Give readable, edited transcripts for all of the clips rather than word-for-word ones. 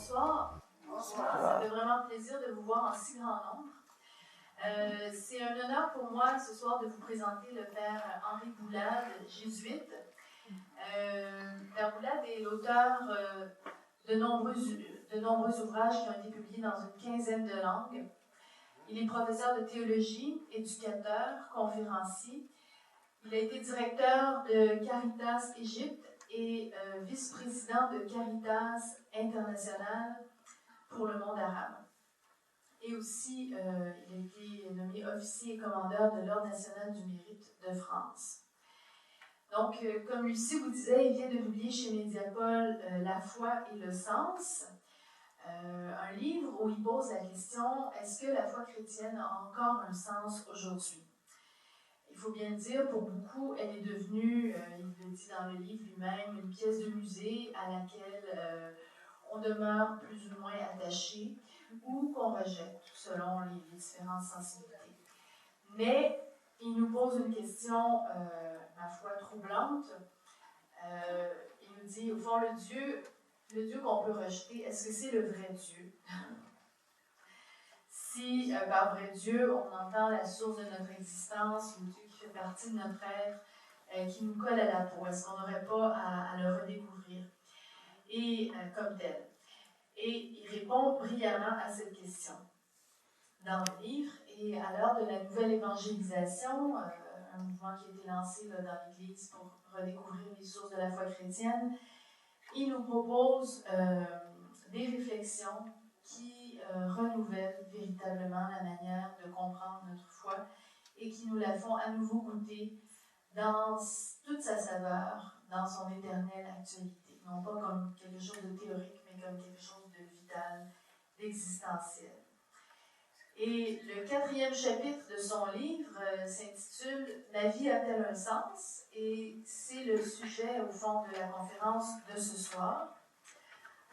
Bonsoir. Bonsoir. Ça fait vraiment plaisir de vous voir en si grand nombre. C'est un honneur pour moi ce soir de vous présenter le père Henri Boulade, jésuite. Père Boulade est l'auteur de nombreux ouvrages qui ont été publiés dans une quinzaine de langues. Il est professeur de théologie, éducateur, conférencier. Il a été directeur de Caritas Égypte et vice-président de Caritas International pour le monde arabe. Et aussi, il a été nommé officier et commandeur de l'Ordre national du mérite de France. Donc, comme Lucie vous disait, il vient de publier chez Mediapol La foi et le sens, un livre où il pose la question: est-ce que la foi chrétienne a encore un sens aujourd'hui? Il faut bien le dire, pour beaucoup, elle est devenue, il le dit dans le livre lui-même, une pièce de musée à laquelle on demeure plus ou moins attaché ou qu'on rejette selon les différentes sensibilités. Mais il nous pose une question, ma foi, troublante. Il nous dit, au fond, le Dieu qu'on peut rejeter, est-ce que c'est le vrai Dieu? Si par vrai Dieu, on entend la source de notre existence, le Dieu qui fait partie de notre être, qui nous colle à la peau, est-ce qu'on n'aurait pas à le redécouvrir et comme tel? Et il répond brillamment à cette question dans le livre. Et à l'heure de la nouvelle évangélisation, un mouvement qui a été lancé là, dans l'Église pour redécouvrir les sources de la foi chrétienne, il nous propose des réflexions qui renouvellent véritablement la manière de comprendre notre foi et qui nous la font à nouveau goûter dans toute sa saveur, dans son éternelle actualité. Non pas comme quelque chose de théorique, mais comme quelque chose de vital, d'existentiel. Et le 4e chapitre de son livre s'intitule « La vie a-t-elle un sens ?» et c'est le sujet, au fond, de la conférence de ce soir.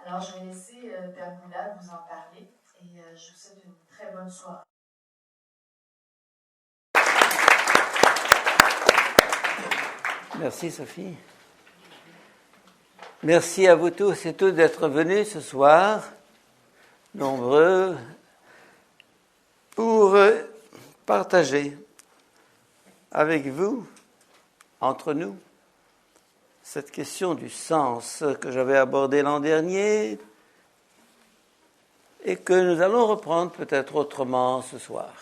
Alors, je vais laisser Père Boulade vous en parler et je vous souhaite une très bonne soirée. Merci Sophie. Merci à vous tous et toutes d'être venus ce soir, nombreux, pour partager avec vous, entre nous, cette question du sens que j'avais abordée l'an dernier et que nous allons reprendre peut-être autrement ce soir.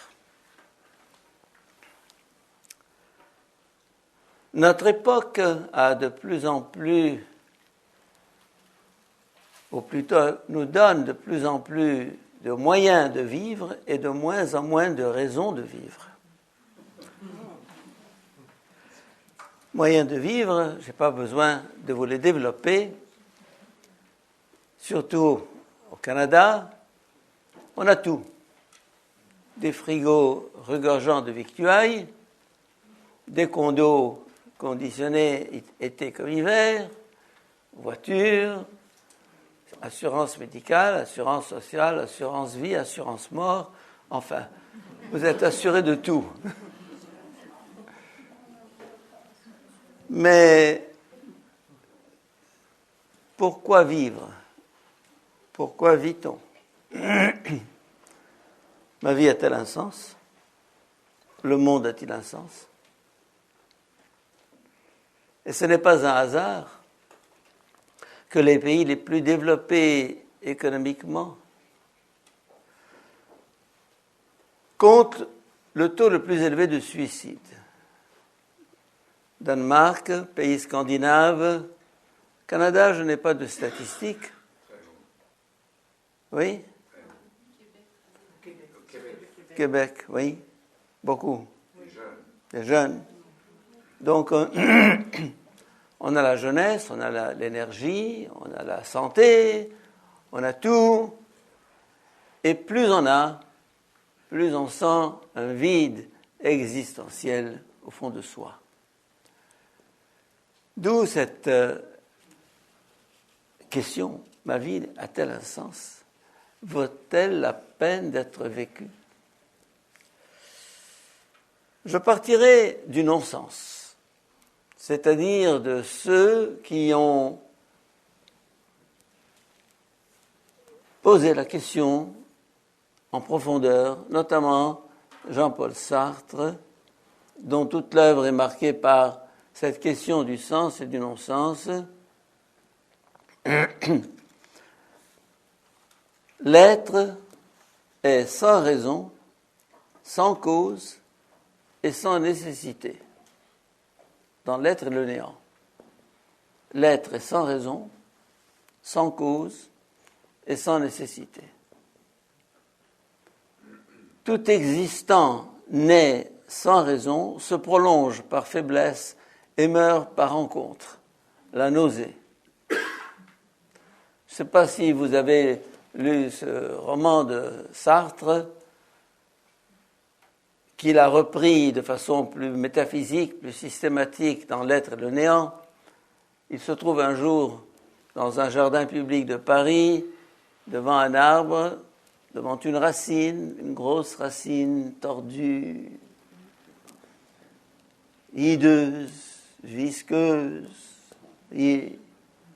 Notre époque a de plus en plus, ou plutôt nous donne de plus en plus de moyens de vivre et de moins en moins de raisons de vivre. Moyens de vivre, je n'ai pas besoin de vous les développer. Surtout au Canada, on a tout. Des frigos regorgeants de victuailles, des condos conditionnés été comme hiver, voitures, assurance médicale, assurance sociale, assurance vie, assurance mort, enfin, vous êtes assurés de tout. Mais pourquoi vivre? Pourquoi vit-on? Ma vie a-t-elle un sens? Le monde a-t-il un sens? Et ce n'est pas un hasard que les pays les plus développés économiquement comptent le taux le plus élevé de suicide. Danemark, pays scandinaves, Canada, je n'ai pas de statistiques. Oui? Québec, oui. Beaucoup. Les jeunes. Donc, on a la jeunesse, on a l'énergie, on a la santé, on a tout. Et plus on a, plus on sent un vide existentiel au fond de soi. D'où cette question, ma vie a-t-elle un sens? Vaut-elle la peine d'être vécue? Je partirai du non-sens, c'est-à-dire de ceux qui ont posé la question en profondeur, notamment Jean-Paul Sartre, dont toute l'œuvre est marquée par cette question du sens et du non-sens. L'être est sans raison, sans cause et sans nécessité. Dans l'être et le néant. L'être est sans raison, sans cause et sans nécessité. Tout existant naît sans raison, se prolonge par faiblesse et meurt par rencontre. La nausée. Je ne sais pas si vous avez lu ce roman de Sartre, qu'il a repris de façon plus métaphysique, plus systématique dans l'être et le néant. Il se trouve un jour dans un jardin public de Paris, devant un arbre, devant une racine, une grosse racine tordue, hideuse, visqueuse, et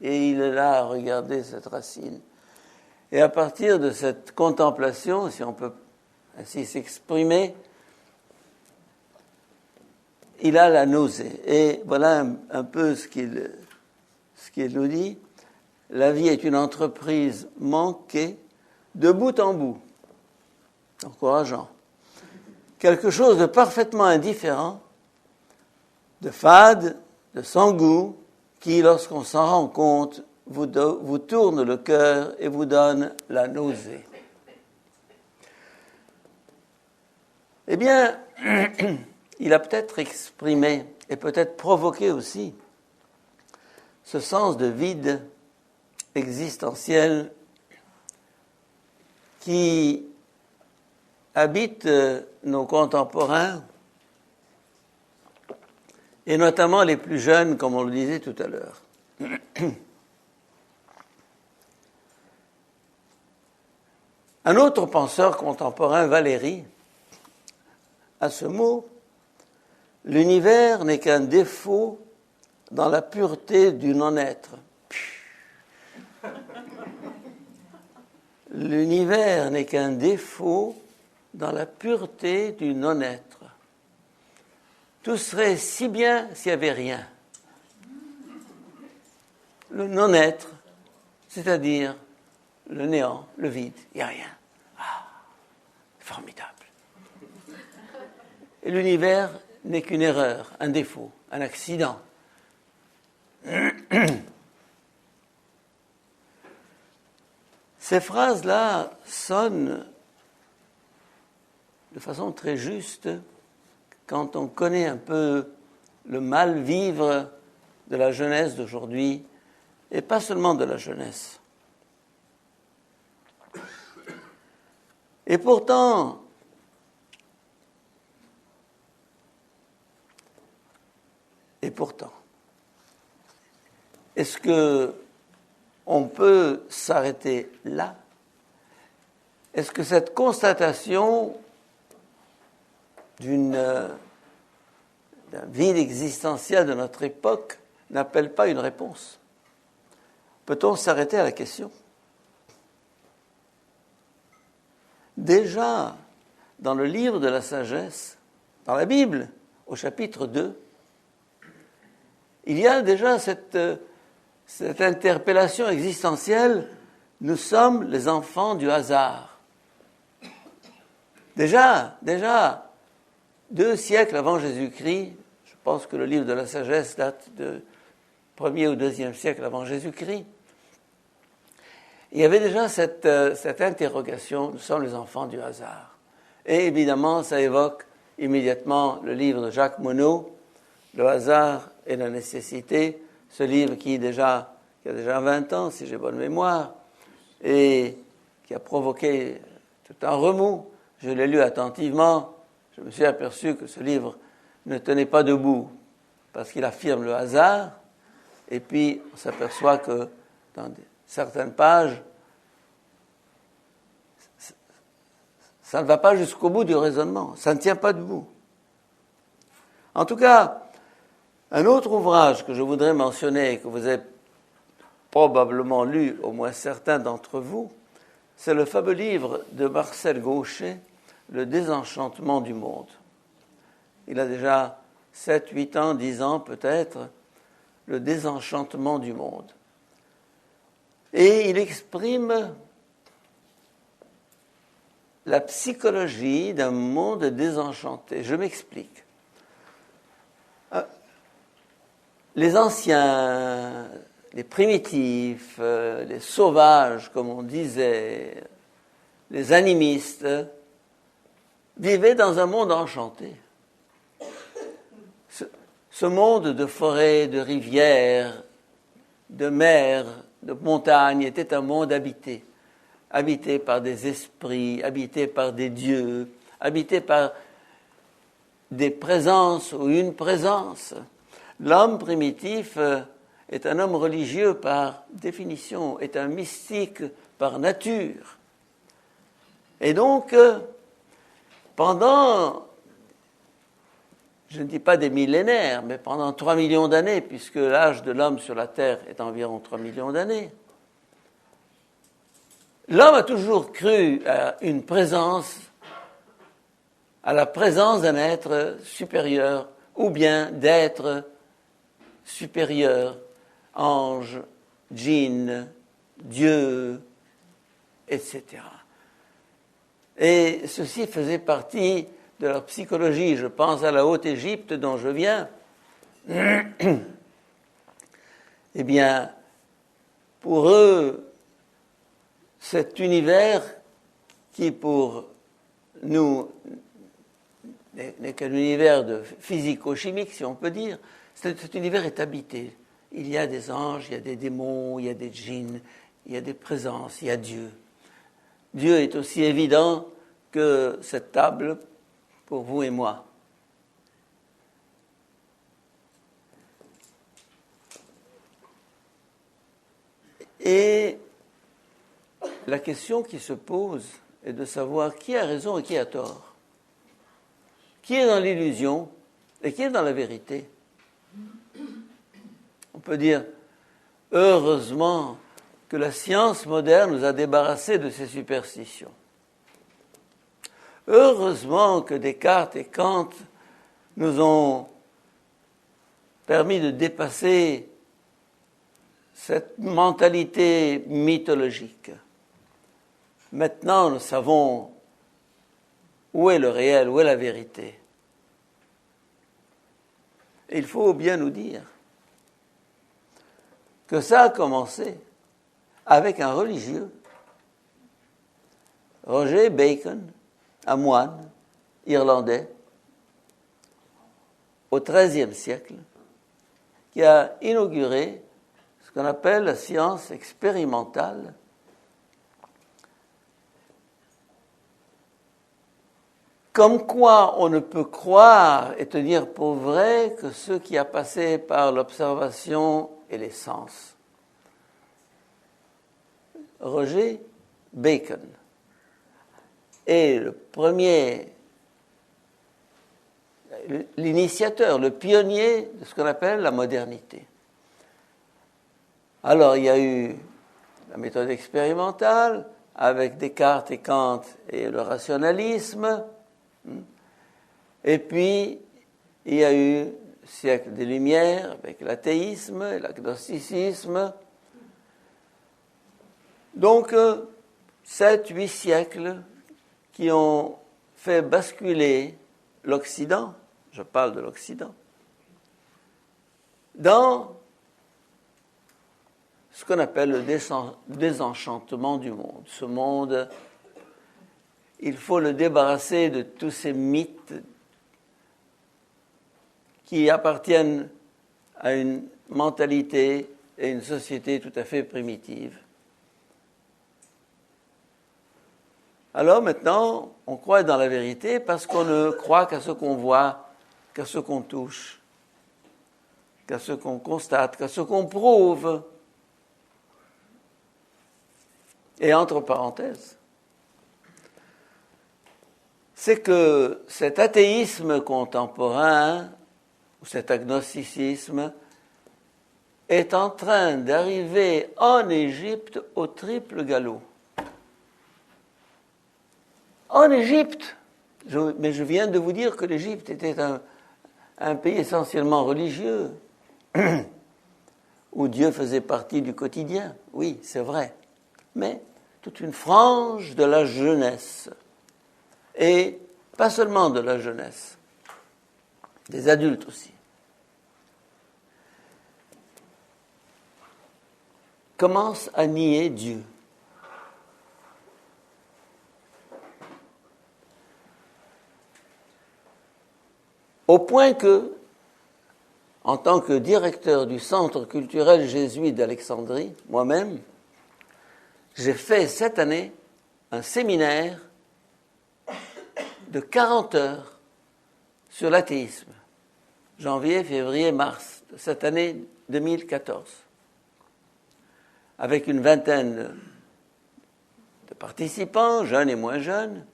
il est là à regarder cette racine. Et à partir de cette contemplation, si on peut ainsi s'exprimer, il a la nausée. Et voilà un peu ce qu'il nous dit. La vie est une entreprise manquée de bout en bout. Encourageant. Quelque chose de parfaitement indifférent, de fade, de sans goût, qui, lorsqu'on s'en rend compte, vous tourne le cœur et vous donne la nausée. Eh bien, il a peut-être exprimé et peut-être provoqué aussi ce sens de vide existentiel qui habite nos contemporains et notamment les plus jeunes, comme on le disait tout à l'heure. Un autre penseur contemporain, Valéry, a ce mot: l'univers n'est qu'un défaut dans la pureté du non-être. L'univers n'est qu'un défaut dans la pureté du non-être. Tout serait si bien s'il n'y avait rien. Le non-être, c'est-à-dire le néant, le vide, il n'y a rien. Ah, formidable. Et l'univers n'est qu'une erreur, un défaut, un accident. Ces phrases-là sonnent de façon très juste quand on connaît un peu le mal-vivre de la jeunesse d'aujourd'hui, et pas seulement de la jeunesse. Et pourtant, est-ce que on peut s'arrêter là? Est-ce que cette constatation d'un vide existentiel de notre époque n'appelle pas une réponse? Peut-on s'arrêter à la question? Déjà, dans le livre de la sagesse, dans la Bible, au chapitre 2, il y a déjà cette interpellation existentielle: nous sommes les enfants du hasard. Déjà, 2 siècles avant Jésus-Christ, je pense que le livre de la sagesse date de 1er ou 2e siècle avant Jésus-Christ, il y avait déjà cette interrogation: nous sommes les enfants du hasard. Et évidemment, ça évoque immédiatement le livre de Jacques Monod, Le hasard et la nécessité, ce livre qui a déjà 20 ans, si j'ai bonne mémoire, et qui a provoqué tout un remous. Je l'ai lu attentivement, je me suis aperçu que ce livre ne tenait pas debout, parce qu'il affirme le hasard, et puis on s'aperçoit que dans certaines pages, ça ne va pas jusqu'au bout du raisonnement, ça ne tient pas debout. En tout cas, un autre ouvrage que je voudrais mentionner, que vous avez probablement lu, au moins certains d'entre vous, c'est le fameux livre de Marcel Gauchet, Le désenchantement du monde. Il a déjà 7, 8 ans, 10 ans peut-être, Le désenchantement du monde. Et il exprime la psychologie d'un monde désenchanté. Je m'explique. Les anciens, les primitifs, les sauvages, comme on disait, les animistes, vivaient dans un monde enchanté. Ce monde de forêts, de rivières, de mers, de montagnes était un monde habité. Habité par des esprits, habité par des dieux, habité par des présences ou une présence. L'homme primitif est un homme religieux par définition, est un mystique par nature. Et donc, pendant, je ne dis pas des millénaires, mais pendant 3 millions d'années, puisque l'âge de l'homme sur la Terre est environ 3 millions d'années, l'homme a toujours cru à une présence, à la présence d'un être supérieur, ou bien d'êtres supérieurs, anges, djinns, dieux, etc. Et ceci faisait partie de leur psychologie. Je pense à la Haute-Égypte dont je viens. Eh bien, pour eux, cet univers qui pour nous n'est qu'un univers de physico-chimique, si on peut dire, cet univers est habité. Il y a des anges, il y a des démons, il y a des djinns, il y a des présences, il y a Dieu. Dieu est aussi évident que cette table pour vous et moi. Et la question qui se pose est de savoir qui a raison et qui a tort. Qui est dans l'illusion et qui est dans la vérité. On peut dire, heureusement que la science moderne nous a débarrassés de ces superstitions. Heureusement que Descartes et Kant nous ont permis de dépasser cette mentalité mythologique. Maintenant, nous savons où est le réel, où est la vérité. Et il faut bien nous dire que ça a commencé avec un religieux, Roger Bacon, un moine irlandais, au XIIIe siècle, qui a inauguré ce qu'on appelle la science expérimentale, comme quoi on ne peut croire et tenir pour vrai que ce qui a passé par l'observation et les sens. Roger Bacon est le premier, l'initiateur, le pionnier de ce qu'on appelle la modernité. Alors, il y a eu la méthode expérimentale avec Descartes et Kant et le rationalisme. Et puis, il y a eu le siècle des Lumières avec l'athéisme et l'agnosticisme. Donc, 7-8 siècles qui ont fait basculer l'Occident, je parle de l'Occident, dans ce qu'on appelle le désenchantement du monde. Ce monde, il faut le débarrasser de tous ces mythes qui appartiennent à une mentalité et une société tout à fait primitive. Alors maintenant, on croit dans la vérité parce qu'on ne croit qu'à ce qu'on voit, qu'à ce qu'on touche, qu'à ce qu'on constate, qu'à ce qu'on prouve. Et entre parenthèses, c'est que cet athéisme contemporain, ou cet agnosticisme, est en train d'arriver en Égypte au triple galop. En Égypte, mais je viens de vous dire que l'Égypte était un pays essentiellement religieux, où Dieu faisait partie du quotidien. Oui, c'est vrai. Mais toute une frange de la jeunesse, et pas seulement de la jeunesse, des adultes aussi, commence à nier Dieu. Au point que, en tant que directeur du Centre culturel jésuite d'Alexandrie, moi-même, j'ai fait cette année un séminaire de 40 heures sur l'athéisme, janvier, février, mars de cette année 2014, avec une vingtaine de participants, jeunes et moins jeunes,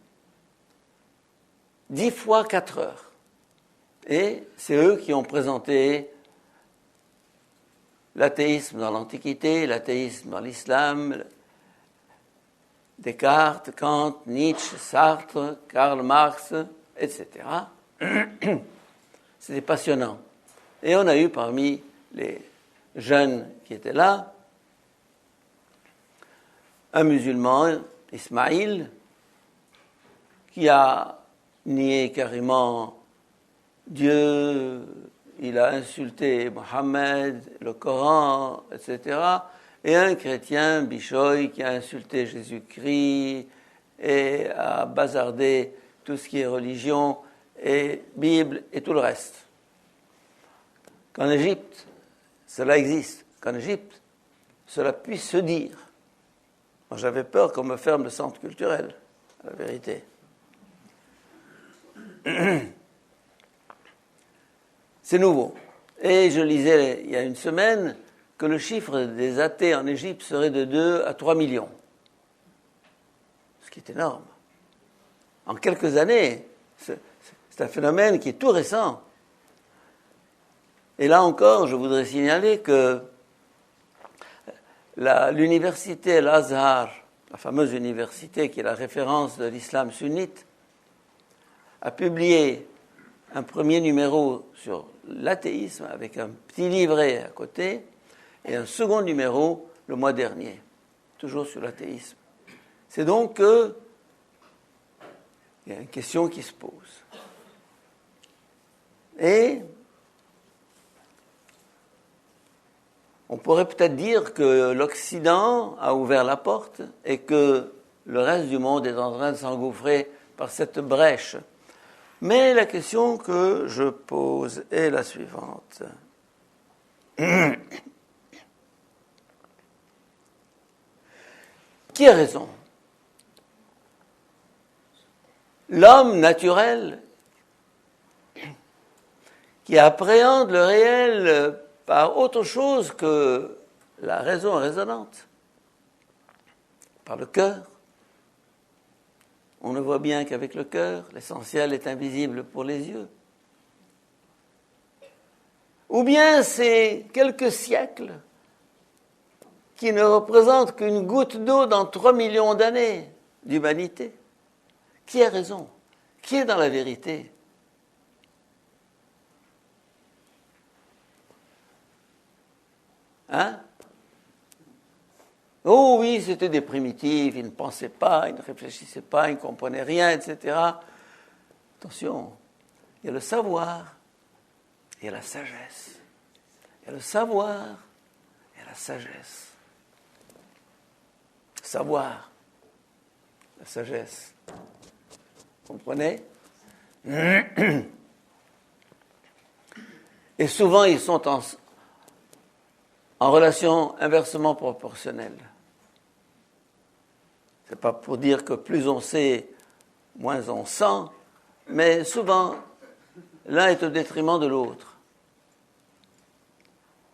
10 fois 4 heures. Et c'est eux qui ont présenté l'athéisme dans l'Antiquité, l'athéisme dans l'islam, Descartes, Kant, Nietzsche, Sartre, Karl Marx, etc. C'était passionnant. Et on a eu parmi les jeunes qui étaient là un musulman, Ismaïl, qui a nié carrément Dieu, il a insulté Mohammed, le Coran, etc. Et un chrétien, Bishoy, qui a insulté Jésus-Christ et a bazardé tout ce qui est religion et Bible et tout le reste. Qu'en Égypte, cela existe. Qu'en Égypte, cela puisse se dire. Moi, j'avais peur qu'on me ferme le centre culturel, la vérité. C'est nouveau. Et je lisais il y a une semaine que le chiffre des athées en Égypte serait de 2 à 3 millions. Ce qui est énorme. En quelques années, c'est un phénomène qui est tout récent. Et là encore, je voudrais signaler que l'université Al-Azhar, la fameuse université qui est la référence de l'islam sunnite, a publié un premier numéro sur l'athéisme avec un petit livret à côté et un second numéro le mois dernier, toujours sur l'athéisme. C'est donc qu'il y a une question qui se pose. Et on pourrait peut-être dire que l'Occident a ouvert la porte et que le reste du monde est en train de s'engouffrer par cette brèche. Mais la question que je pose est la suivante. Qui a raison? L'homme naturel qui appréhende le réel par autre chose que la raison raisonnante, par le cœur. On ne voit bien qu'avec le cœur, l'essentiel est invisible pour les yeux. Ou bien c'est quelques siècles qui ne représentent qu'une goutte d'eau dans 3 millions d'années d'humanité. Qui a raison? Qui est dans la vérité? Hein? Oh oui, c'était des primitifs, ils ne pensaient pas, ils ne réfléchissaient pas, ils ne comprenaient rien, etc. Attention, il y a le savoir, il y a la sagesse. Il y a le savoir, il y a la sagesse. Savoir, la sagesse. Vous comprenez? Et souvent, ils sont en relation inversement proportionnelle. Ce n'est pas pour dire que plus on sait, moins on sent, mais souvent, l'un est au détriment de l'autre.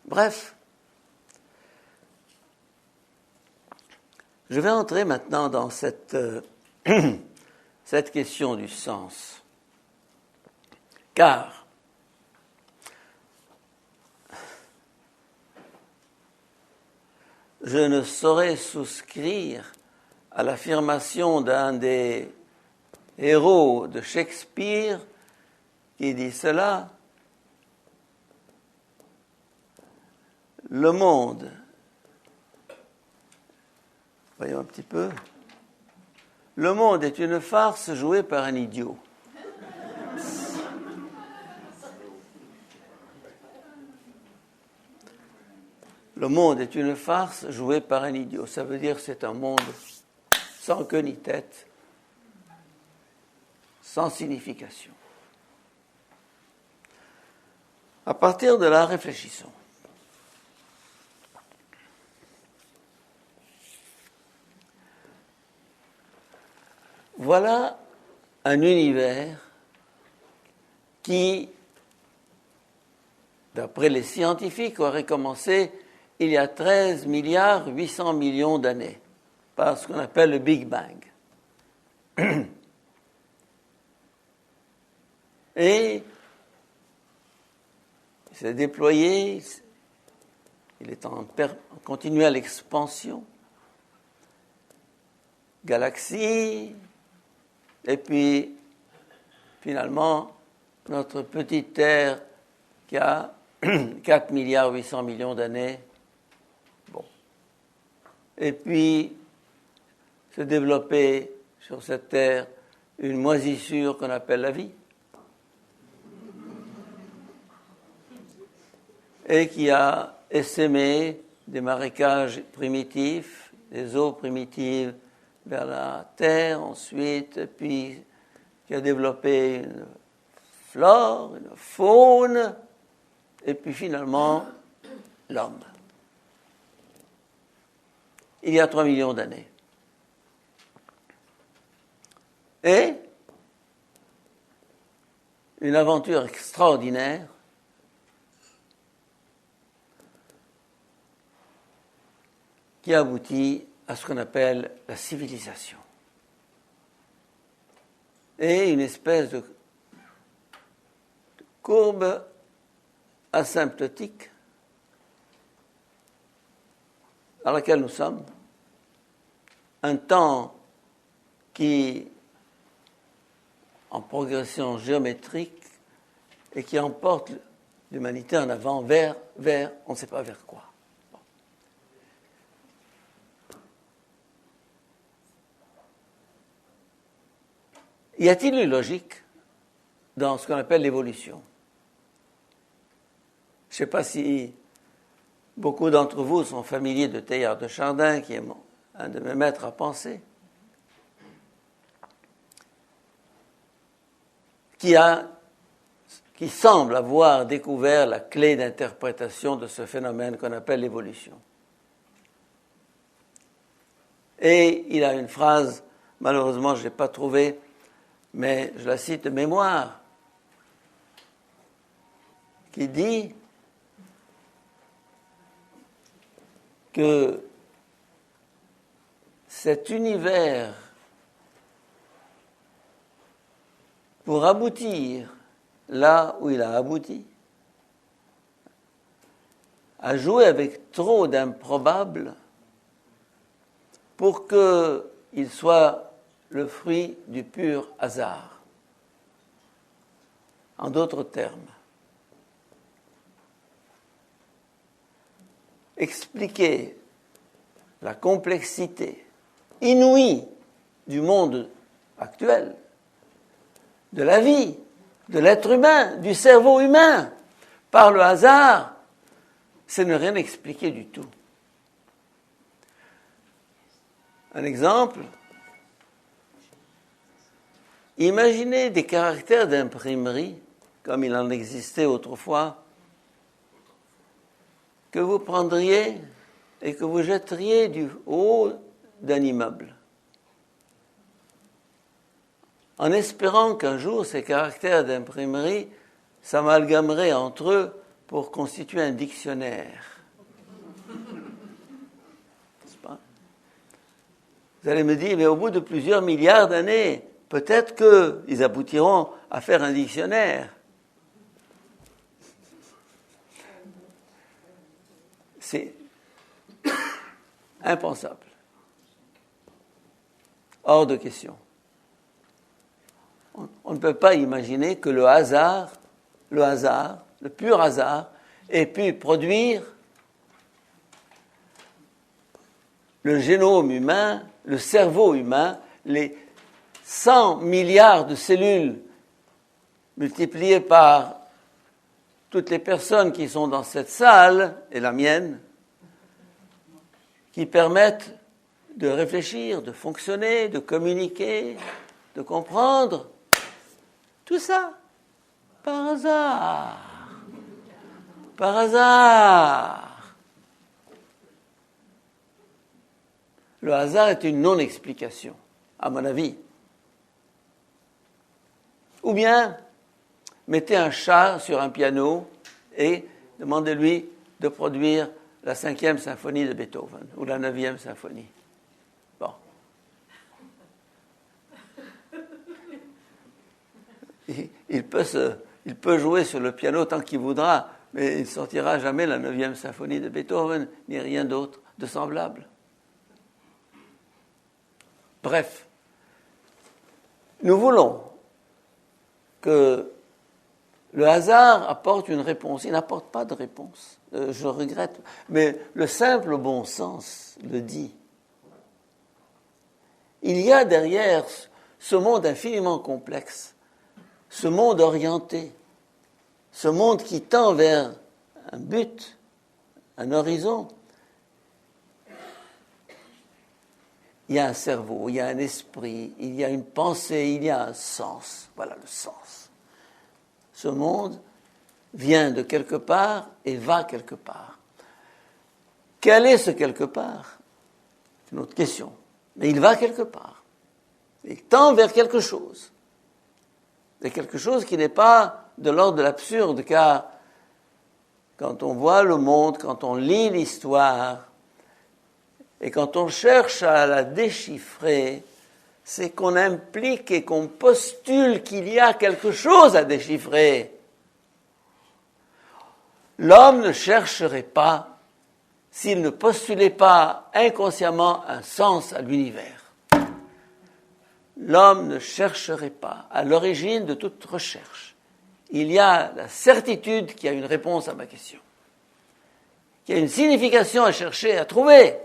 Bref, je vais entrer maintenant dans cette question du sens. Car je ne saurais souscrire à l'affirmation d'un des héros de Shakespeare qui dit cela. Le monde, voyons un petit peu, le monde est une farce jouée par un idiot. Le monde est une farce jouée par un idiot. Ça veut dire que c'est un monde sans queue ni tête, sans signification. À partir de là, réfléchissons. Voilà un univers qui, d'après les scientifiques, aurait commencé il y a 13 milliards 800 millions d'années, par ce qu'on appelle le Big Bang. Et il s'est déployé, il est en continuelle expansion, galaxie, et puis finalement notre petite Terre qui a 4 milliards 800 millions d'années. Bon. Et puis se développer sur cette Terre une moisissure qu'on appelle la vie. Et qui a essaimé des marécages primitifs, des eaux primitives vers la terre ensuite, puis qui a développé une flore, une faune, et puis finalement l'homme. Il y a 3 millions d'années. Et une aventure extraordinaire qui aboutit à ce qu'on appelle la civilisation. Et une espèce de courbe asymptotique à laquelle nous sommes, un temps qui, en progression géométrique, et qui emporte l'humanité en avant vers on ne sait pas vers quoi. Y a-t-il une logique dans ce qu'on appelle l'évolution? Je ne sais pas si beaucoup d'entre vous sont familiers de Teilhard de Chardin, qui est un de mes maîtres à penser, qui semble avoir découvert la clé d'interprétation de ce phénomène qu'on appelle l'évolution. Et il a une phrase, malheureusement je ne l'ai pas trouvée, mais je la cite de mémoire, qui dit que cet univers, pour aboutir là où il a abouti, a joué avec trop d'improbables pour qu'il soit le fruit du pur hasard. En d'autres termes, expliquer la complexité inouïe du monde actuel, de la vie, de l'être humain, du cerveau humain, par le hasard, c'est ne rien expliquer du tout. Un exemple, imaginez des caractères d'imprimerie, comme il en existait autrefois, que vous prendriez et que vous jetteriez du haut d'un immeuble, en espérant qu'un jour ces caractères d'imprimerie s'amalgameraient entre eux pour constituer un dictionnaire. N'est-ce pas? Vous allez me dire, mais au bout de plusieurs milliards d'années, peut-être qu'ils aboutiront à faire un dictionnaire. C'est impensable. Hors de question. on ne peut pas imaginer que le hasard, le pur hasard, ait pu produire le génome humain, le cerveau humain, les 100 milliards de cellules multipliées par toutes les personnes qui sont dans cette salle, et la mienne, qui permettent de réfléchir, de fonctionner, de communiquer, de comprendre. Tout ça, par hasard. Par hasard. Le hasard est une non-explication, à mon avis. Ou bien, mettez un chat sur un piano et demandez-lui de produire la 5e symphonie de Beethoven ou la 9e symphonie. Bon. Il peut jouer sur le piano tant qu'il voudra, mais il ne sortira jamais la 9e symphonie de Beethoven, ni rien d'autre de semblable. Bref, nous voulons que le hasard apporte une réponse. Il n'apporte pas de réponse. Je regrette. Mais le simple bon sens le dit. Il y a derrière ce monde infiniment complexe, ce monde orienté, ce monde qui tend vers un but, un horizon. Il y a un cerveau, il y a un esprit, il y a une pensée, il y a un sens. Voilà le sens. Ce monde vient de quelque part et va quelque part. Quel est ce quelque part? C'est une autre question. Mais il va quelque part. Il tend vers quelque chose. Et quelque chose qui n'est pas de l'ordre de l'absurde, car quand on voit le monde, quand on lit l'histoire, et quand on cherche à la déchiffrer, c'est qu'on implique et qu'on postule qu'il y a quelque chose à déchiffrer. L'homme ne chercherait pas s'il ne postulait pas inconsciemment un sens à l'univers. L'homme ne chercherait pas à l'origine de toute recherche. Il y a la certitude qu'il y a une réponse à ma question, qu'il y a une signification à chercher, à trouver.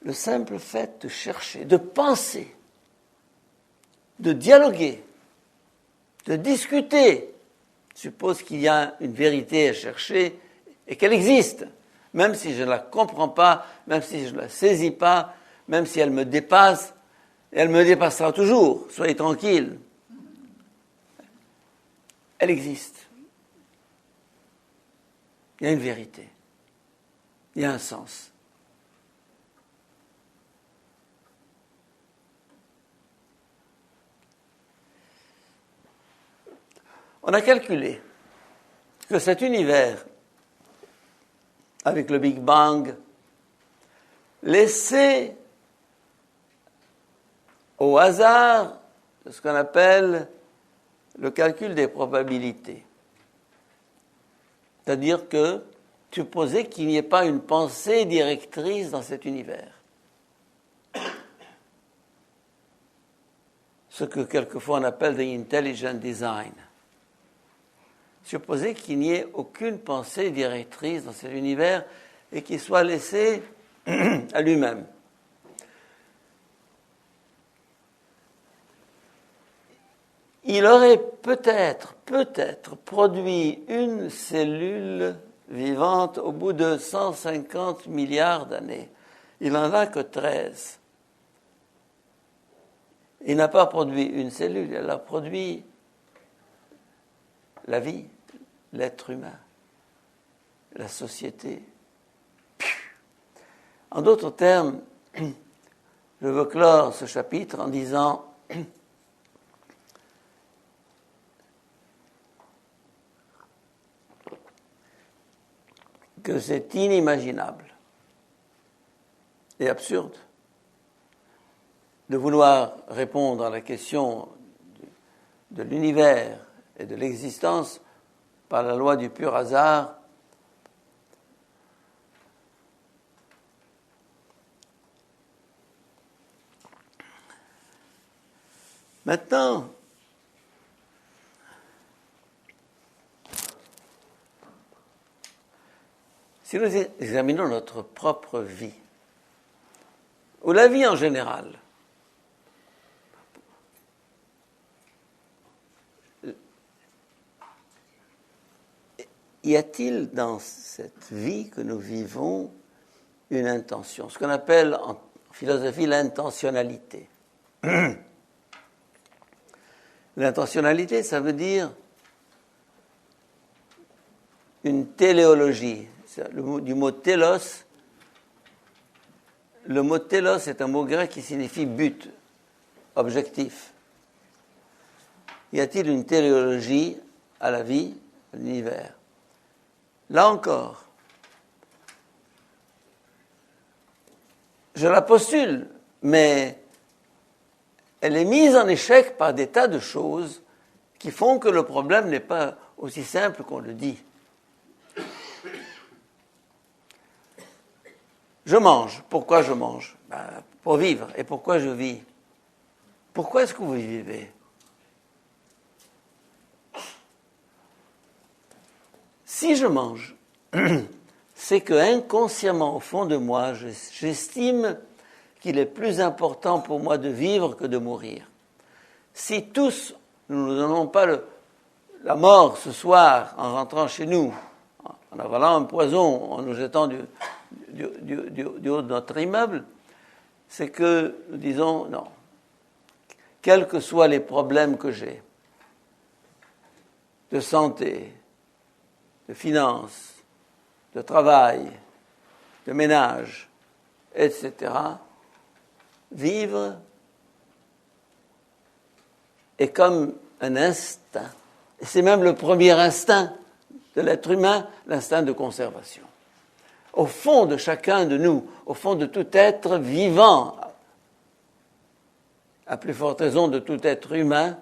Le simple fait de chercher, de penser, de dialoguer, de discuter, suppose qu'il y a une vérité à chercher et qu'elle existe, même si je ne la comprends pas, même si je ne la saisis pas, même si elle me dépasse, et elle me dépassera toujours, soyez tranquilles. Elle existe. Il y a une vérité. Il y a un sens. On a calculé que cet univers, avec le Big Bang, laissait au hasard ce qu'on appelle le calcul des probabilités. C'est-à-dire que supposer qu'il n'y ait pas une pensée directrice dans cet univers. Ce que quelquefois on appelle the intelligent design. Supposer qu'il n'y ait aucune pensée directrice dans cet univers et qu'il soit laissé à lui-même. Il aurait peut-être produit une cellule vivante au bout de 150 milliards d'années. Il n'en a que 13. Il n'a pas produit une cellule, il a produit la vie, l'être humain, la société. En d'autres termes, je veux clore ce chapitre en disant que c'est inimaginable et absurde de vouloir répondre à la question de l'univers et de l'existence par la loi du pur hasard, Maintenant, si nous examinons notre propre vie, ou la vie en général, y a-t-il dans cette vie que nous vivons une intention, ce qu'on appelle en philosophie l'intentionnalité? L'intentionnalité, ça veut dire une téléologie. Du mot télos, le mot télos est un mot grec qui signifie but, objectif. Y a-t-il une téléologie à la vie, à l'univers? Là encore, je la postule, mais elle est mise en échec par des tas de choses qui font que le problème n'est pas aussi simple qu'on le dit. Je mange. Pourquoi je mange? Pour vivre. Et pourquoi je vis? Pourquoi est-ce que vous vivez? Si je mange, c'est que inconsciemment, au fond de moi, j'estime qu'il est plus important pour moi de vivre que de mourir. Si tous, nous ne donnons pas la mort ce soir en rentrant chez nous, en avalant un poison, en nous jetant du haut de notre immeuble, c'est que nous disons non. Quels que soient les problèmes que j'ai, de santé, de finances, de travail, de ménage, etc., vivre est comme un instinct. Et c'est même le premier instinct de l'être humain, l'instinct de conservation. Au fond de chacun de nous, au fond de tout être vivant, à plus forte raison de tout être humain,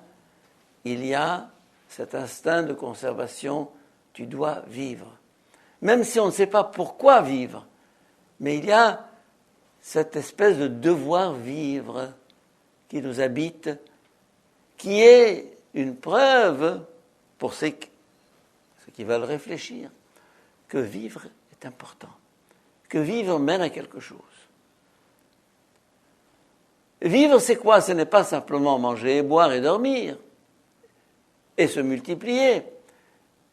il y a cet instinct de conservation, tu dois vivre. Même si on ne sait pas pourquoi vivre, mais il y a cette espèce de devoir vivre qui nous habite, qui est une preuve pour ceux qui veulent réfléchir, que vivre est important, que vivre mène à quelque chose. Vivre, c'est quoi? Ce n'est pas simplement manger, boire et dormir, et se multiplier.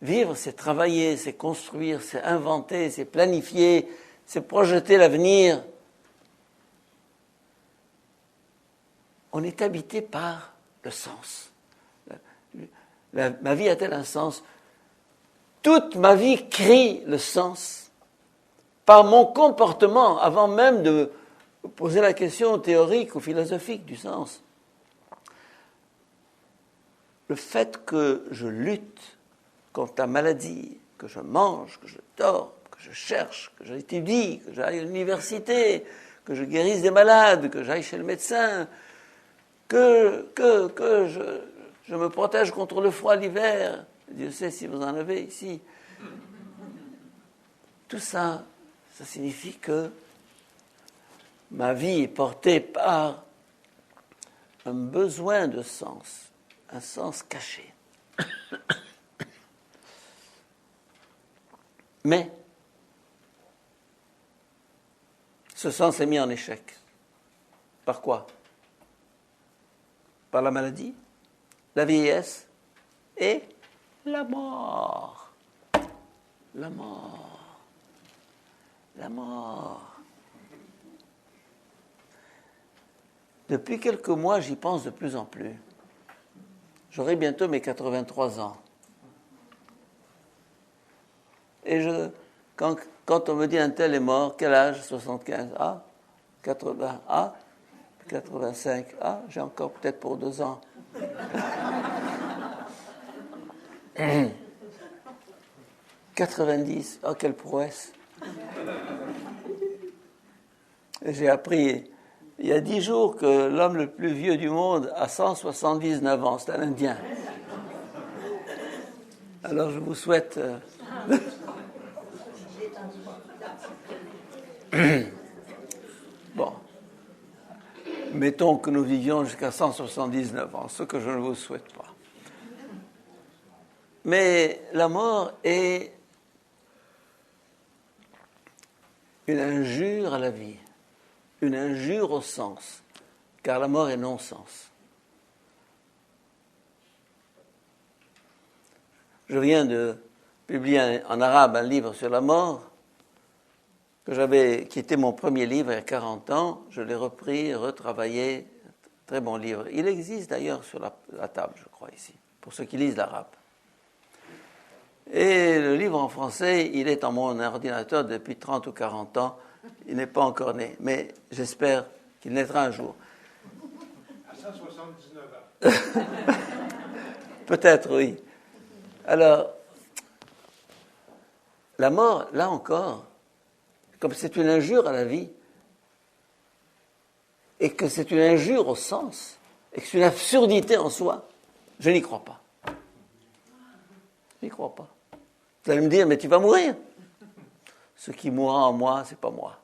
Vivre, c'est travailler, c'est construire, c'est inventer, c'est planifier, c'est projeter l'avenir. On est habité par le sens. Ma vie a-t-elle un sens? Toute ma vie crie le sens par mon comportement, avant même de poser la question théorique ou philosophique du sens. Le fait que je lutte contre la maladie, que je mange, que je dors, que je cherche, que j'étudie, que j'aille à l'université, que je guérisse des malades, que j'aille chez le médecin, que je me protège contre le froid l'hiver. Dieu sait si vous en avez ici. Tout ça, ça signifie que ma vie est portée par un besoin de sens, un sens caché. Mais ce sens est mis en échec. Par quoi? Par la maladie, la vieillesse et la mort. La mort. La mort. Depuis quelques mois, j'y pense de plus en plus. J'aurai bientôt mes 83 ans. Et quand on me dit un tel est mort, quel âge? 75. Ah, 80. Ah, 85. Ah, j'ai encore peut-être pour 2 ans. 90. Oh, quelle prouesse. J'ai appris il y a 10 jours que l'homme le plus vieux du monde a 179 ans. C'est un Indien. Alors je vous souhaite... Bon. Mettons que nous vivions jusqu'à 179 ans, ce que je ne vous souhaite pas. Mais la mort est une injure à la vie, une injure au sens, car la mort est non-sens. Je viens de publier en arabe un livre sur la mort, qui était mon premier livre il y a 40 ans. Je l'ai repris, retravaillé, très bon livre. Il existe d'ailleurs sur la table, je crois, ici, pour ceux qui lisent l'arabe. Et le livre en français, il est en mon ordinateur depuis 30 ou 40 ans. Il n'est pas encore né, mais j'espère qu'il naîtra un jour. À 179 ans. Peut-être, oui. Alors, la mort, là encore, comme c'est une injure à la vie, et que c'est une injure au sens, et que c'est une absurdité en soi, je n'y crois pas. Je n'y crois pas. Vous allez me dire, mais tu vas mourir. Ce qui mourra en moi, c'est pas moi.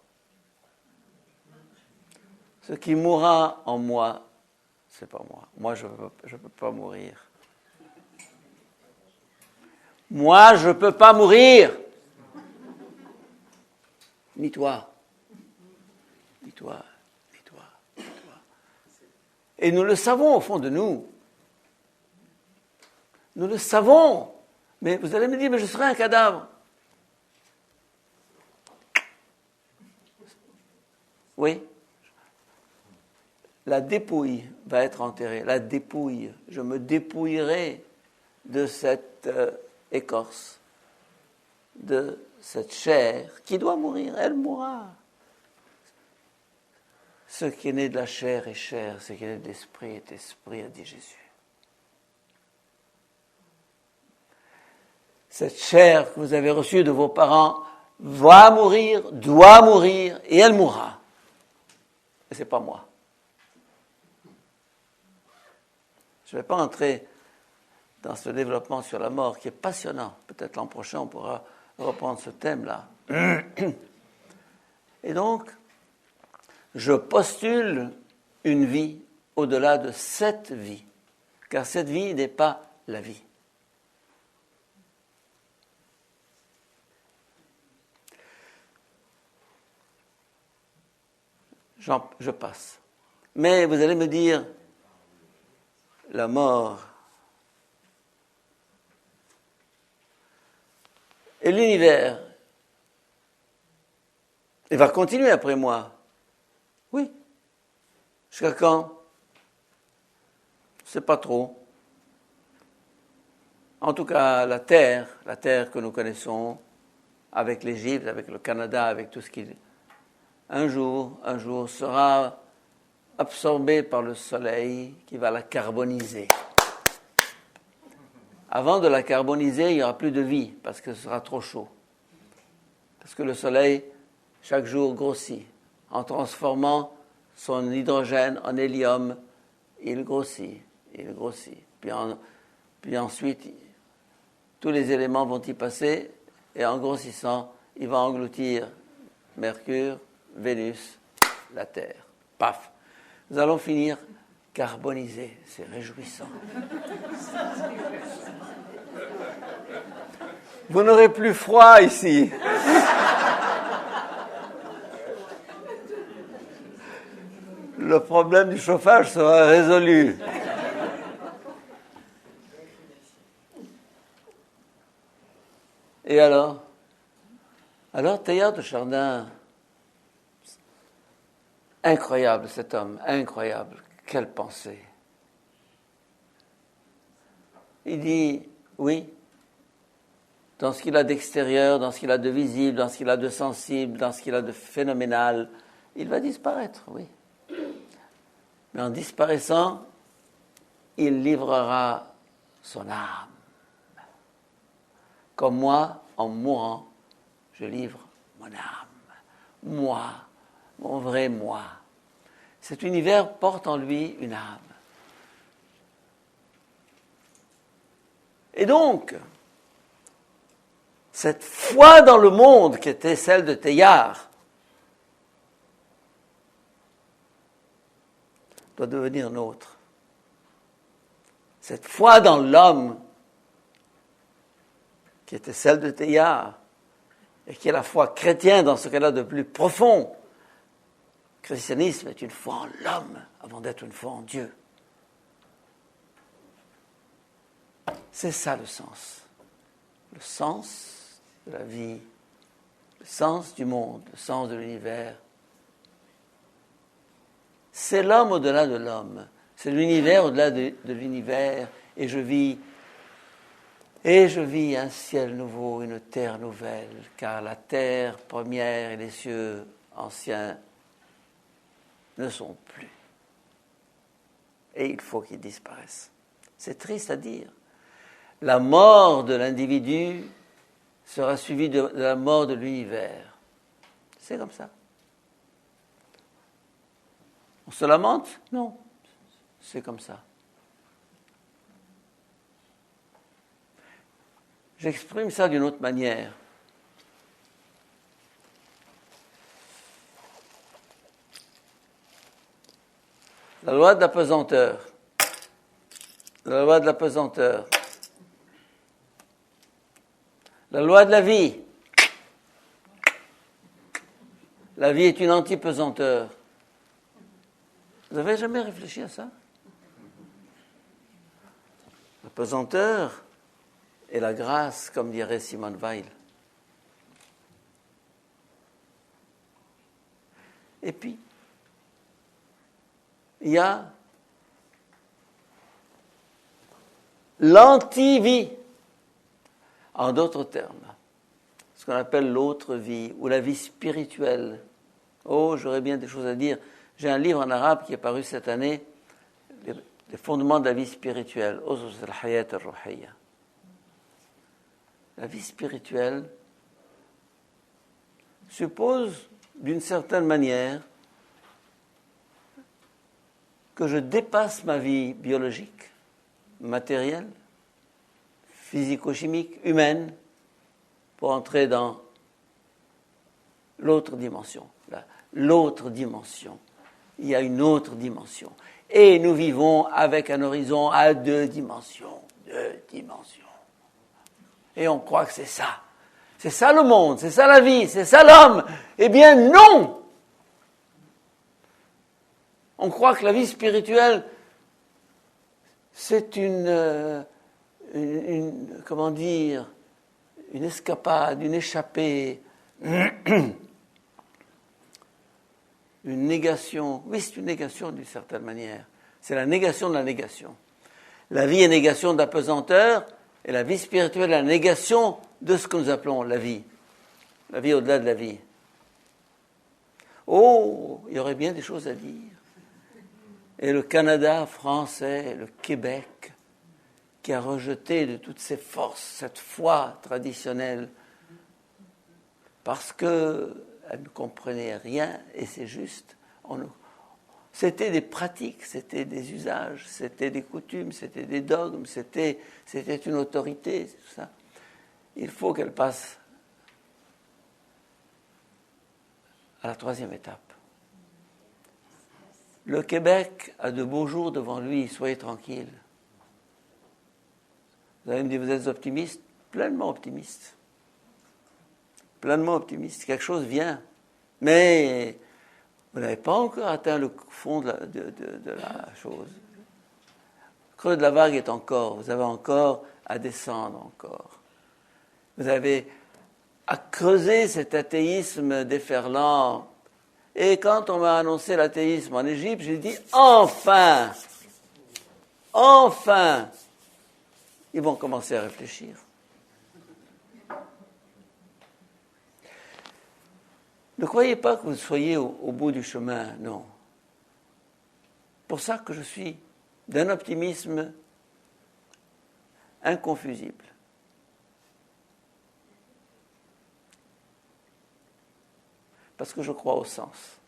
Ce qui mourra en moi, c'est pas moi. Moi, je peux pas mourir. Moi, je peux pas mourir. Ni toi. Ni toi. Ni toi. Ni toi. Et nous le savons au fond de nous. Nous le savons. Mais vous allez me dire, mais je serai un cadavre. Oui. La dépouille va être enterrée. La dépouille. Je me dépouillerai de cette écorce, de cette chair qui doit mourir. Elle mourra. Ce qui est né de la chair est chair. Ce qui est né de l'esprit est esprit, a dit Jésus. Cette chair que vous avez reçue de vos parents va mourir, doit mourir, et elle mourra. Et ce n'est pas moi. Je ne vais pas entrer dans ce développement sur la mort qui est passionnant. Peut-être l'an prochain, on pourra reprendre ce thème-là. Et donc, je postule une vie au-delà de cette vie, car cette vie n'est pas la vie. Je passe. Mais vous allez me dire, la mort et l'univers, il va continuer après moi. Oui. Jusqu'à quand? Je ne sais pas trop. En tout cas, la terre que nous connaissons, avec l'Égypte, avec le Canada, avec tout ce qui... Un jour sera absorbée par le soleil qui va la carboniser. Avant de la carboniser, il n'y aura plus de vie parce que ce sera trop chaud. Parce que le soleil, chaque jour, grossit. En transformant son hydrogène en hélium, il grossit. Puis ensuite, tous les éléments vont y passer et en grossissant, il va engloutir Mercure, Vénus, la Terre. Paf! Nous allons finir carbonisés. C'est réjouissant. Vous n'aurez plus froid ici. Le problème du chauffage sera résolu. Et alors Teilhard de Chardin, incroyable cet homme, incroyable, quelle pensée. Il dit, oui, dans ce qu'il a d'extérieur, dans ce qu'il a de visible, dans ce qu'il a de sensible, dans ce qu'il a de phénoménal, il va disparaître, oui. Mais en disparaissant, il livrera son âme. Comme moi, en mourant, je livre mon âme. Moi, mon vrai moi. Cet univers porte en lui une âme. Et donc, cette foi dans le monde qui était celle de Teilhard, doit devenir nôtre. Cette foi dans l'homme, qui était celle de Teilhard, et qui est la foi chrétienne dans ce qu'elle a de plus profond. Le christianisme est une foi en l'homme avant d'être une foi en Dieu. C'est ça le sens. Le sens de la vie, le sens du monde, le sens de l'univers. C'est l'homme au-delà de l'homme. C'est l'univers au-delà de l'univers. Et je vis un ciel nouveau, une terre nouvelle, car la terre première et les cieux anciens ne sont plus. Et il faut qu'ils disparaissent. C'est triste à dire. La mort de l'individu sera suivie de la mort de l'univers. C'est comme ça. On se lamente? Non. C'est comme ça. J'exprime ça d'une autre manière. La loi de la pesanteur. La loi de la pesanteur. La loi de la vie. La vie est une anti-pesanteur. Vous n'avez jamais réfléchi à ça? La pesanteur et la grâce, comme dirait Simone Weil. Et puis, il y a l'anti-vie. En d'autres termes, ce qu'on appelle l'autre vie, ou la vie spirituelle. Oh, j'aurais bien des choses à dire. J'ai un livre en arabe qui est paru cette année, Les fondements de la vie spirituelle, La vie spirituelle suppose, d'une certaine manière, que je dépasse ma vie biologique, matérielle, physico-chimique, humaine, pour entrer dans l'autre dimension. L'autre dimension. Il y a une autre dimension. Et nous vivons avec un horizon à 2 dimensions. 2 dimensions. Et on croit que c'est ça. C'est ça le monde, c'est ça la vie, c'est ça l'homme. Eh bien non! On croit que la vie spirituelle, c'est une escapade, une échappée, une négation. Oui, c'est une négation d'une certaine manière. C'est la négation de la négation. La vie est négation de la pesanteur, et la vie spirituelle est la négation de ce que nous appelons la vie. La vie au-delà de la vie. Oh, il y aurait bien des choses à dire. Et le Canada français, le Québec, qui a rejeté de toutes ses forces cette foi traditionnelle, parce qu'elle ne comprenait rien, et c'est juste. C'était des pratiques, c'était des usages, c'était des coutumes, c'était des dogmes, c'était une autorité, c'est tout ça. Il faut qu'elle passe à la 3e étape. Le Québec a de beaux jours devant lui, soyez tranquilles. Vous allez me dire, vous êtes optimiste? Pleinement optimiste. Pleinement optimiste. Quelque chose vient. Mais vous n'avez pas encore atteint le fond de la chose. Le creux de la vague est encore. Vous avez encore à descendre encore. Vous avez à creuser cet athéisme déferlant. Et quand on m'a annoncé l'athéisme en Égypte, j'ai dit, enfin, ils vont commencer à réfléchir. Ne croyez pas que vous soyez au bout du chemin, non. Pour ça que je suis d'un optimisme inconfusible. Parce que je crois au sens.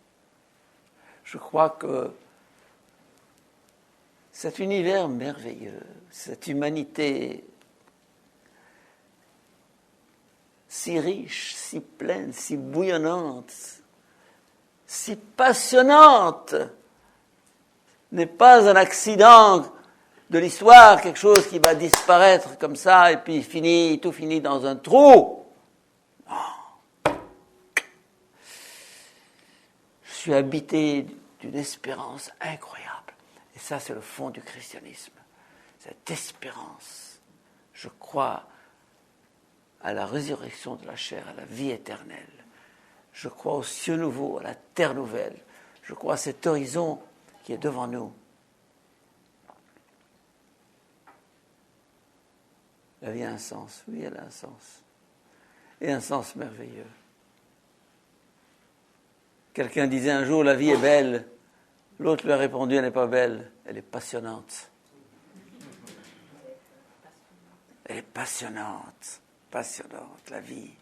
Je crois que cet univers merveilleux, cette humanité si riche, si pleine, si bouillonnante, si passionnante, n'est pas un accident de l'histoire, quelque chose qui va disparaître comme ça et puis tout finit dans un trou. Non. Je suis habité d'une espérance incroyable. Et ça, c'est le fond du christianisme. Cette espérance. Je crois à la résurrection de la chair, à la vie éternelle. Je crois aux cieux nouveaux, à la terre nouvelle. Je crois à cet horizon qui est devant nous. La vie a un sens. Oui, elle a un sens. Et un sens merveilleux. Quelqu'un disait un jour, la vie est belle. L'autre lui a répondu, elle n'est pas belle, elle est passionnante. Elle est passionnante, la vie.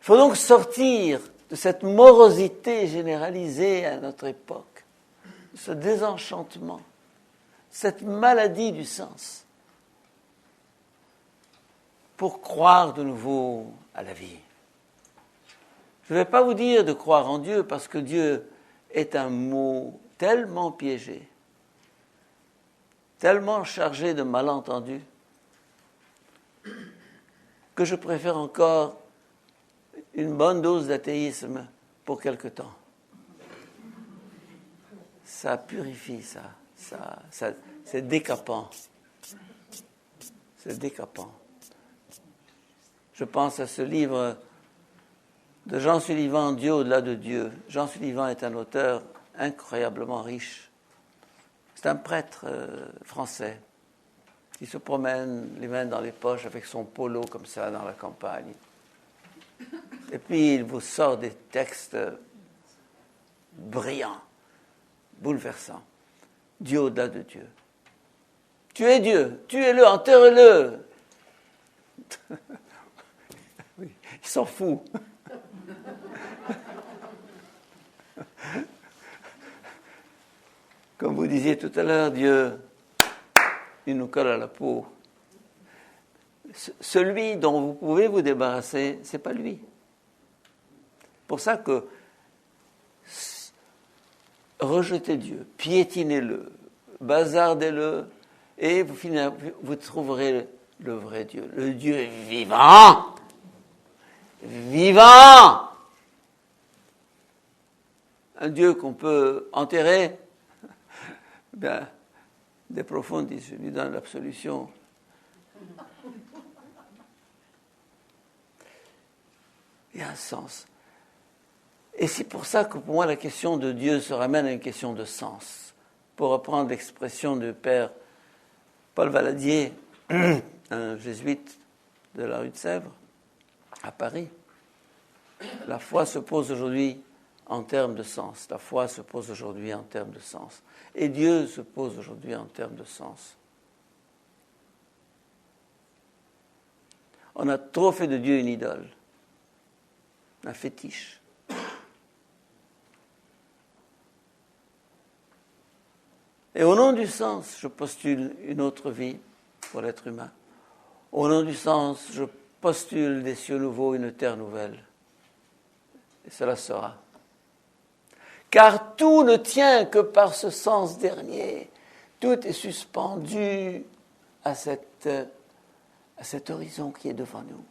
Il faut donc sortir de cette morosité généralisée à notre époque, de ce désenchantement, cette maladie du sens, pour croire de nouveau à la vie. Je ne vais pas vous dire de croire en Dieu, parce que Dieu est un mot tellement piégé, tellement chargé de malentendus, que je préfère encore une bonne dose d'athéisme pour quelque temps. Ça purifie, ça c'est décapant. C'est décapant. Je pense à ce livre de Jean Sullivan, Dieu au-delà de Dieu. Jean Sullivan est un auteur incroyablement riche. C'est un prêtre français qui se promène les mains dans les poches avec son polo comme ça dans la campagne. Et puis il vous sort des textes brillants, bouleversants. Dieu au-delà de Dieu. Tu es Dieu, tuez-le, enterre-le. Oui, il s'en fout. Comme vous disiez tout à l'heure, Dieu, il nous colle à la peau. Celui dont vous pouvez vous débarrasser, ce n'est pas lui. C'est pour ça que rejetez Dieu, piétinez-le, bazardez-le, et vous trouverez le vrai Dieu. Le Dieu vivant. Vivant. Un Dieu qu'on peut enterrer. Ben, des profondis, je lui donne l'absolution. Il y a un sens. Et c'est pour ça que pour moi la question de Dieu se ramène à une question de sens. Pour reprendre l'expression du père Paul Valadier, un jésuite de la rue de Sèvres, à Paris, la foi se pose aujourd'hui en termes de sens. La foi se pose aujourd'hui en termes de sens. Et Dieu se pose aujourd'hui en termes de sens. On a trop fait de Dieu une idole, un fétiche. Et au nom du sens, je postule une autre vie pour l'être humain. Au nom du sens, je postule des cieux nouveaux, une terre nouvelle. Et cela sera. Car tout ne tient que par ce sens dernier. Tout est suspendu à cet horizon qui est devant nous.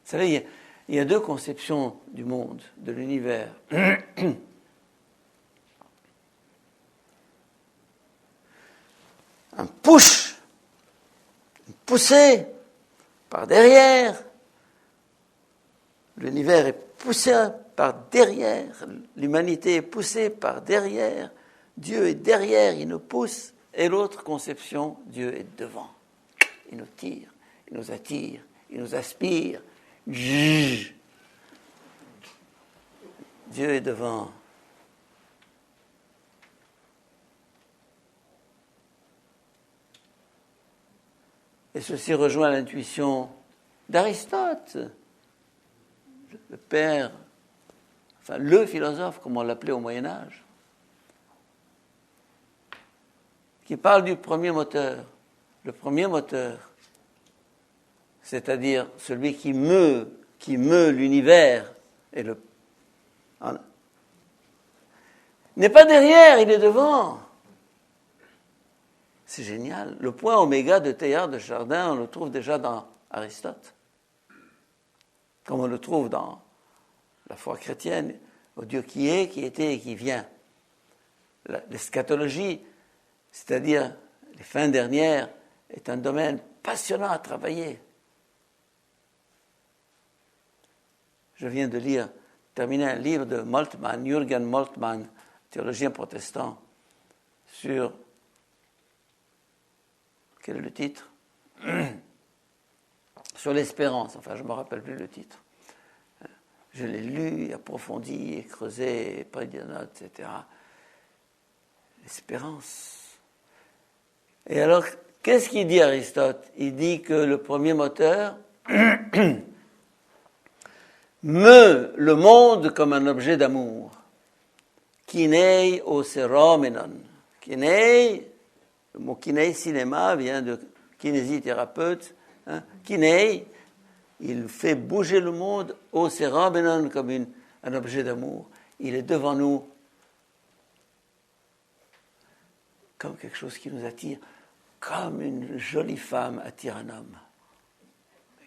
Vous savez, il y a deux conceptions du monde, de l'univers. Un push, une poussée par derrière. L'univers est poussé par derrière. L'humanité est poussée par derrière. Dieu est derrière, il nous pousse. Et l'autre conception, Dieu est devant. Il nous tire, il nous attire, il nous aspire. Dieu est devant. Et ceci rejoint l'intuition d'Aristote, le père, enfin le philosophe, comme on l'appelait au Moyen-Âge, qui parle du premier moteur. Le premier moteur, c'est-à-dire celui qui meut l'univers, et le Il n'est pas derrière, il est devant. C'est génial. Le point oméga de Teilhard de Chardin, on le trouve déjà dans Aristote. Comme on le trouve dans la foi chrétienne, au Dieu qui est, qui était et qui vient. L'eschatologie, c'est-à-dire les fins dernières, est un domaine passionnant à travailler. Je viens de terminer un livre de Moltmann, Jürgen Moltmann, théologien protestant, sur, quel est le titre? Sur l'espérance, enfin je ne me rappelle plus le titre. Je l'ai lu, approfondi, et creusé, pris des notes, etc. L'espérance. Et alors, qu'est-ce qu'il dit Aristote? Il dit que le premier moteur meut le monde comme un objet d'amour. Kinei oseromenon. Kinei, le mot kinei, cinéma, vient de kinésithérapeute. Kinei, il fait bouger le monde oseromenon comme un objet d'amour. Il est devant nous comme quelque chose qui nous attire, comme une jolie femme attire un homme.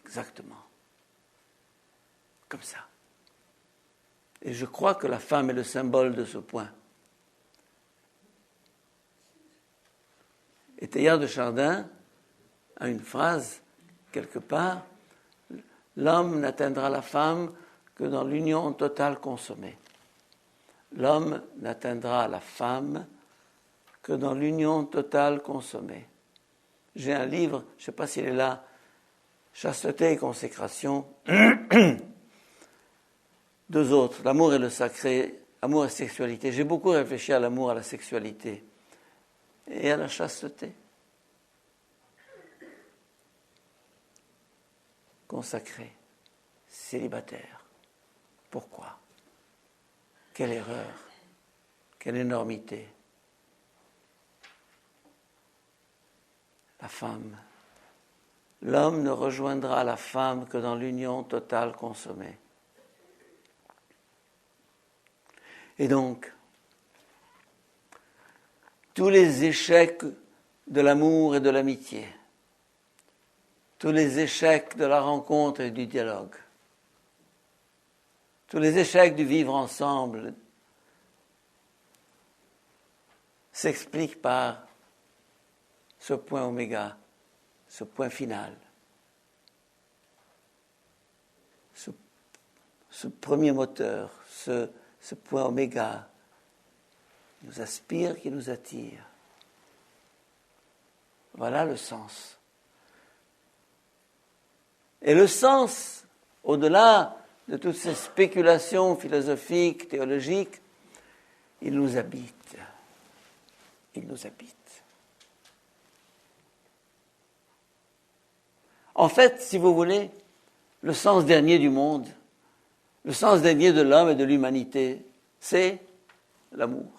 Exactement. Comme ça. Et je crois que la femme est le symbole de ce point. Et Teilhard de Chardin a une phrase, quelque part, l'homme n'atteindra la femme que dans l'union totale consommée. L'homme n'atteindra la femme que dans l'union totale consommée. J'ai un livre, je ne sais pas s'il est là, Chasteté et consécration. Deux autres, l'amour et le sacré, amour et sexualité. J'ai beaucoup réfléchi à l'amour, à la sexualité et à la chasteté. Consacré, célibataire. Pourquoi? Quelle erreur, quelle énormité. La femme. L'homme ne rejoindra la femme que dans l'union totale consommée. Et donc, tous les échecs de l'amour et de l'amitié, tous les échecs de la rencontre et du dialogue, tous les échecs du vivre ensemble s'expliquent par ce point oméga, ce point final, ce premier moteur, ce point oméga qui nous aspire, qui nous attire. Voilà le sens. Et le sens, au-delà de toutes ces spéculations philosophiques, théologiques, il nous habite. Il nous habite. En fait, si vous voulez, le sens dernier du monde, le sens dernier de l'homme et de l'humanité, c'est l'amour.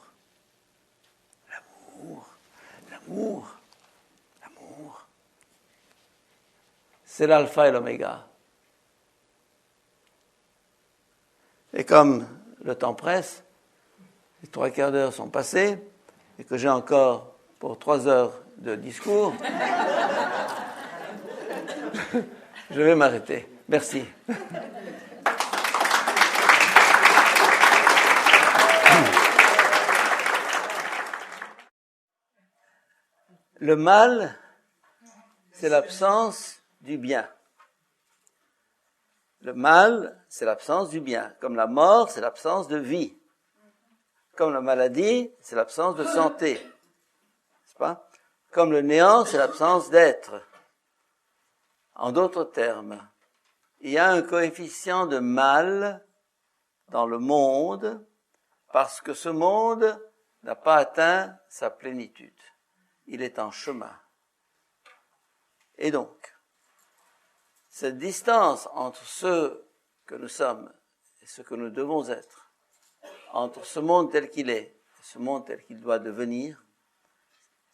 L'amour, l'amour, l'amour. C'est l'alpha et l'oméga. Et comme le temps presse, les 3/4 d'heure sont passés, et que j'ai encore pour 3 heures de discours, je vais m'arrêter. Merci. Le mal, c'est l'absence du bien. Le mal, c'est l'absence du bien. Comme la mort, c'est l'absence de vie. Comme la maladie, c'est l'absence de santé. N'est-ce pas? Comme le néant, c'est l'absence d'être. En d'autres termes, il y a un coefficient de mal dans le monde parce que ce monde n'a pas atteint sa plénitude. Il est en chemin. Et donc, cette distance entre ce que nous sommes et ce que nous devons être, entre ce monde tel qu'il est et ce monde tel qu'il doit devenir,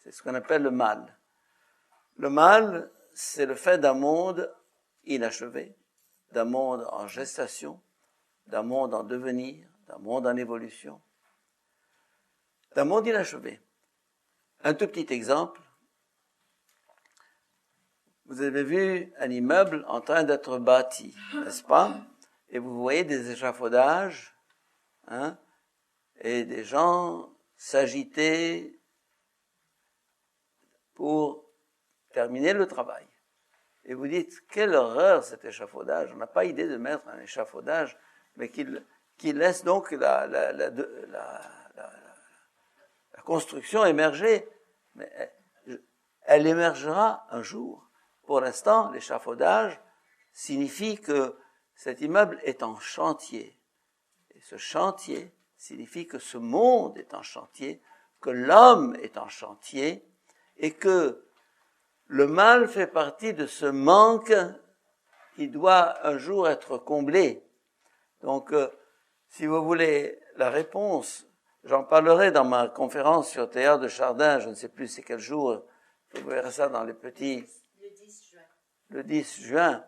c'est ce qu'on appelle le mal. Le mal, c'est le fait d'un monde inachevé, d'un monde en gestation, d'un monde en devenir, d'un monde en évolution, d'un monde inachevé. Un tout petit exemple. Vous avez vu un immeuble en train d'être bâti, n'est-ce pas? Et vous voyez des échafaudages, hein, et des gens s'agiter pour terminer le travail. Et vous dites, quelle horreur cet échafaudage. On n'a pas idée de mettre un échafaudage, mais qui laisse donc la construction émerger. Mais elle émergera un jour. Pour l'instant, l'échafaudage signifie que cet immeuble est en chantier. Et ce chantier signifie que ce monde est en chantier, que l'homme est en chantier, et que le mal fait partie de ce manque qui doit un jour être comblé. Donc, si vous voulez la réponse, j'en parlerai dans ma conférence sur Théâtre de Chardin, je ne sais plus c'est quel jour, vous verrez ça dans les petits... Le 10 juin. Le 10 juin.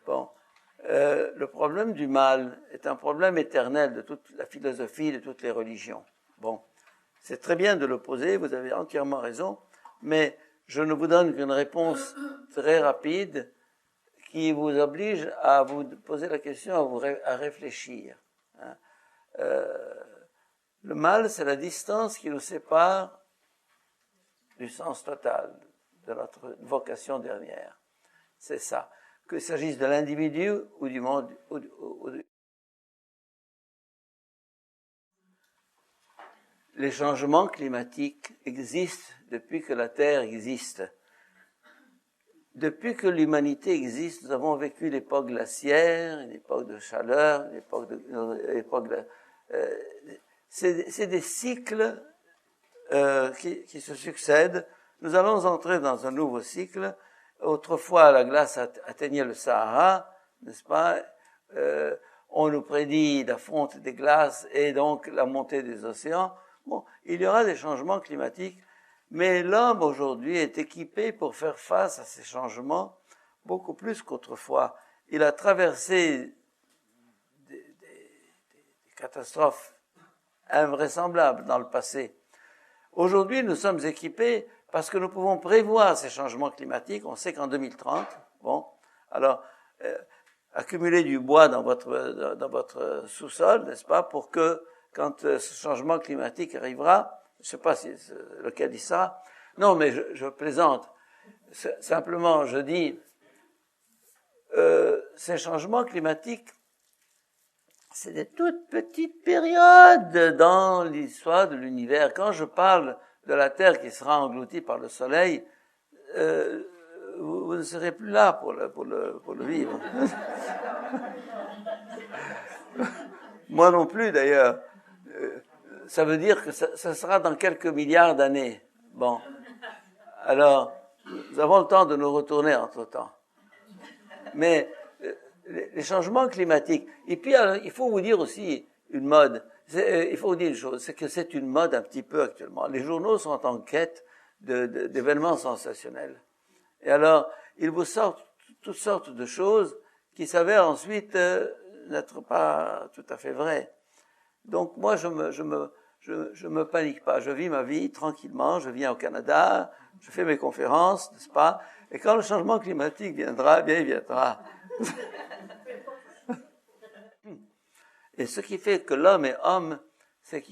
Bon. Le problème du mal est un problème éternel de toute la philosophie, de toutes les religions. Bon. C'est très bien de l'opposer, vous avez entièrement raison, mais je ne vous donne qu'une réponse très rapide qui vous oblige à vous poser la question, à réfléchir. Hein. Le mal, c'est la distance qui nous sépare du sens total de notre vocation dernière. C'est ça. Qu'il s'agisse de l'individu ou du monde. Les changements climatiques existent depuis que la Terre existe. Depuis que l'humanité existe, nous avons vécu l'époque glaciaire, une époque de chaleur, c'est des cycles qui se succèdent. Nous allons entrer dans un nouveau cycle. Autrefois, la glace atteignait le Sahara, n'est-ce pas? On nous prédit la fonte des glaces et donc la montée des océans. Bon, il y aura des changements climatiques, mais l'homme aujourd'hui est équipé pour faire face à ces changements beaucoup plus qu'autrefois. Il a traversé des catastrophes invraisemblables dans le passé. Aujourd'hui, nous sommes équipés parce que nous pouvons prévoir ces changements climatiques. On sait qu'en 2030, bon, alors, accumuler du bois dans votre sous-sol, n'est-ce pas, pour que, quand ce changement climatique arrivera, je ne sais pas si lequel dit ça, non, mais je plaisante. Simplement, je dis, ces changements climatiques, c'est des toutes petites périodes dans l'histoire de l'univers. Quand je parle de la Terre qui sera engloutie par le Soleil, vous ne serez plus là pour le vivre. Moi non plus, d'ailleurs. Ça veut dire que ça sera dans quelques milliards d'années. Bon. Alors, nous avons le temps de nous retourner entre-temps. Mais les changements climatiques. Et puis, alors, il faut vous dire aussi une mode. Il faut vous dire une chose, c'est que c'est une mode un petit peu actuellement. Les journaux sont en quête d'événements sensationnels. Et alors, ils vous sortent toutes sortes de choses qui s'avèrent ensuite n'être pas tout à fait vraies. Donc moi, je me panique pas. Je vis ma vie tranquillement. Je viens au Canada, je fais mes conférences, n'est-ce pas? Et quand le changement climatique viendra, bien il viendra. Et ce qui fait que l'homme est homme, c'est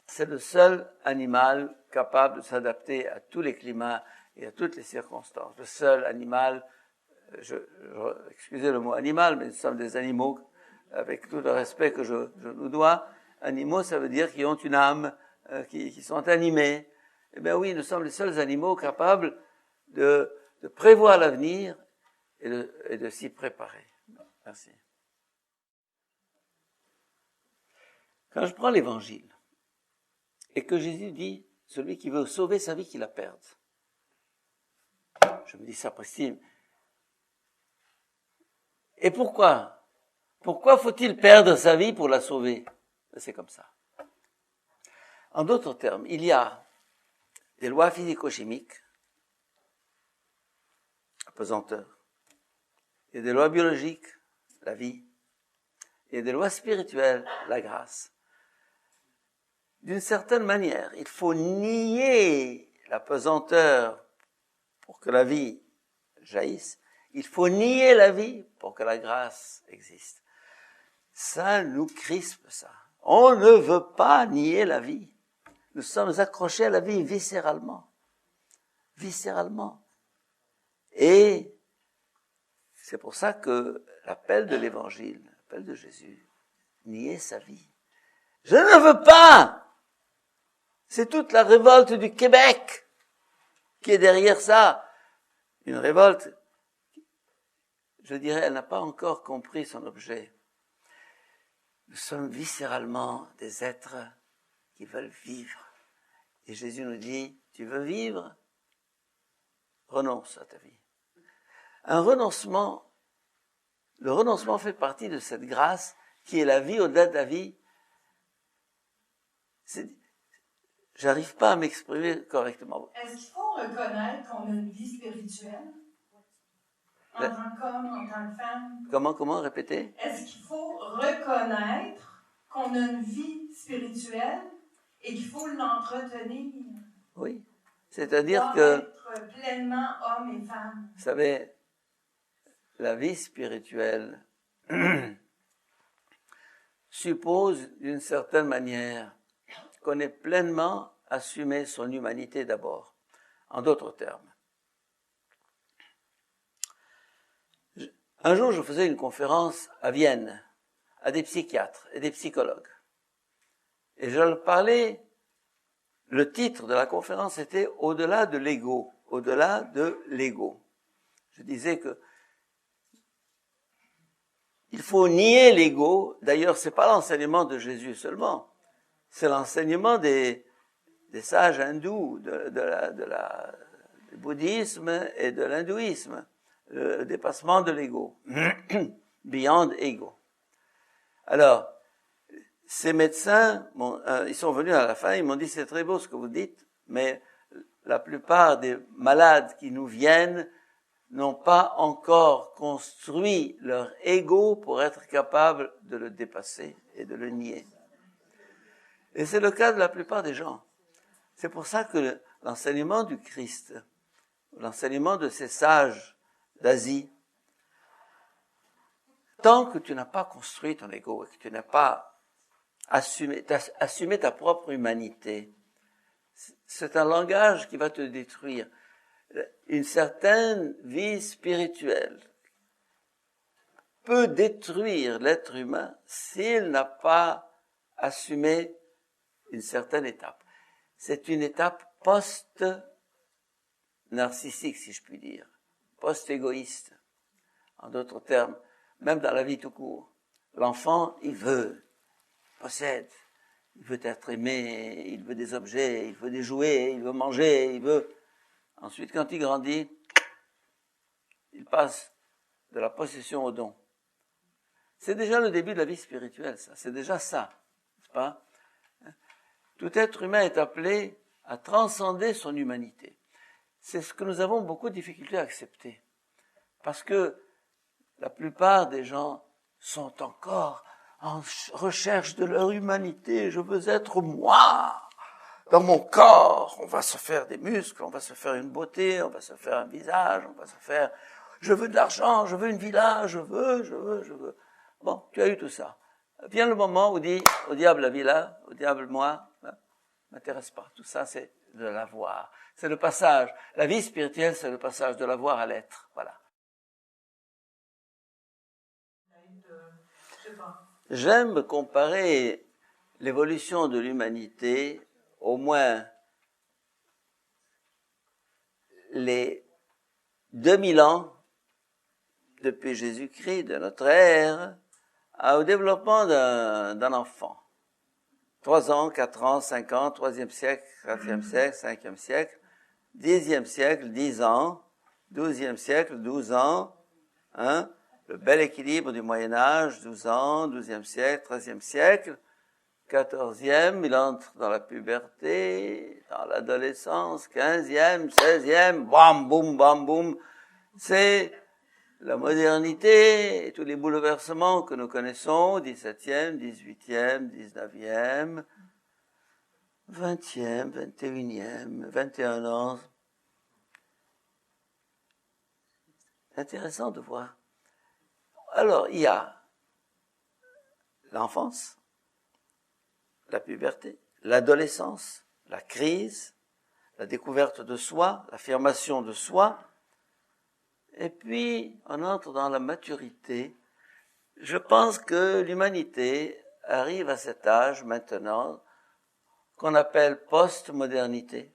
c'est le seul animal capable de s'adapter à tous les climats et à toutes les circonstances. Le seul animal, excusez le mot animal, mais nous sommes des animaux, avec tout le respect que je nous dois. Animaux, ça veut dire qu'ils ont une âme, qui sont animés. Eh bien oui, nous sommes les seuls animaux capables de prévoir l'avenir et de s'y préparer. Merci. Quand je prends l'évangile et que Jésus dit, celui qui veut sauver sa vie, qu'il la perde. Je me dis, sapristi. Et pourquoi? Pourquoi faut-il perdre sa vie pour la sauver? C'est comme ça. En d'autres termes, il y a des lois physico-chimiques, la pesanteur. Il y a des lois biologiques, la vie. et des lois spirituelles, la grâce. D'une certaine manière, il faut nier la pesanteur pour que la vie jaillisse. Il faut nier la vie pour que la grâce existe. Ça nous crispe, ça. On ne veut pas nier la vie. Nous sommes accrochés à la vie viscéralement. Viscéralement. Et c'est pour ça que l'appel de l'Évangile, l'appel de Jésus, nier sa vie. Je ne veux pas! C'est toute la révolte du Québec qui est derrière ça. Une révolte, je dirais, elle n'a pas encore compris son objet. Nous sommes viscéralement des êtres qui veulent vivre. Et Jésus nous dit, tu veux vivre? Renonce à ta vie. Un renoncement, le renoncement fait partie de cette grâce qui est la vie au-delà de la vie. J'arrive pas à m'exprimer correctement. Est-ce qu'il faut reconnaître qu'on a une vie spirituelle? En tant qu'homme, en tant que femme? Comment répéter? Est-ce qu'il faut reconnaître qu'on a une vie spirituelle et qu'il faut l'entretenir? Oui. C'est-à-dire pour que, être pleinement homme et femme. vous savez, la vie spirituelle suppose d'une certaine manière qu'on ait pleinement assumé son humanité d'abord. En d'autres termes. Un jour, je faisais une conférence à Vienne, à des psychiatres et des psychologues. Et je leur parlais, le titre de la conférence était « Au-delà de l'ego ». Au-delà de l'ego. Je disais que il faut nier l'ego. D'ailleurs, c'est pas l'enseignement de Jésus seulement. C'est l'enseignement des sages hindous, du bouddhisme et de l'hindouisme. Le dépassement de l'ego. Beyond ego. Alors, ces médecins, ils sont venus à la fin, ils m'ont dit, c'est très beau ce que vous dites, mais la plupart des malades qui nous viennent n'ont pas encore construit leur ego pour être capables de le dépasser et de le nier. Et c'est le cas de la plupart des gens. C'est pour ça que l'enseignement du Christ, l'enseignement de ces sages d'Asie, tant que tu n'as pas construit ton ego et que tu n'as pas assumé ta propre humanité, c'est un langage qui va te détruire. Une certaine vie spirituelle peut détruire l'être humain s'il n'a pas assumé une certaine étape. C'est une étape post-narcissique, si je puis dire, post-égoïste. En d'autres termes, même dans la vie tout court, l'enfant, il possède, il veut être aimé, il veut des objets, il veut des jouets, il veut manger, il veut... Ensuite, quand il grandit, il passe de la possession au don. C'est déjà le début de la vie spirituelle, ça. C'est déjà ça, n'est-ce pas? Tout être humain est appelé à transcender son humanité. C'est ce que nous avons beaucoup de difficultés à accepter. Parce que la plupart des gens sont encore en recherche de leur humanité. Je veux être moi. Dans mon corps, on va se faire des muscles, on va se faire une beauté, on va se faire un visage, on va se faire... Je veux de l'argent, je veux une villa, je veux. Bon, tu as eu tout ça. Vient le moment où dit, au diable la villa, au diable moi, m'intéresse pas. Tout ça, c'est de l'avoir. C'est le passage. La vie spirituelle, c'est le passage de l'avoir à l'être. Voilà. J'aime comparer l'évolution de l'humanité, au moins les 2000 ans depuis Jésus-Christ, de notre ère, au développement d'un enfant. 3 ans, 4 ans, 5 ans, 3e siècle, 4e siècle, 5e siècle, 10e siècle, 10 ans, 12e siècle, 12 ans, hein, le bel équilibre du Moyen-Âge, 12 ans, 12e siècle, 13e siècle, 14e, il entre dans la puberté, dans l'adolescence, 15e, 16e, bam, boum, bam, boum. C'est la modernité et tous les bouleversements que nous connaissons, 17e, 18e, 19e, 20e, 21e, 21 ans. C'est intéressant de voir. Alors, il y a l'enfance, la puberté, l'adolescence, la crise, la découverte de soi, l'affirmation de soi, et puis on entre dans la maturité. Je pense que l'humanité arrive à cet âge maintenant qu'on appelle post-modernité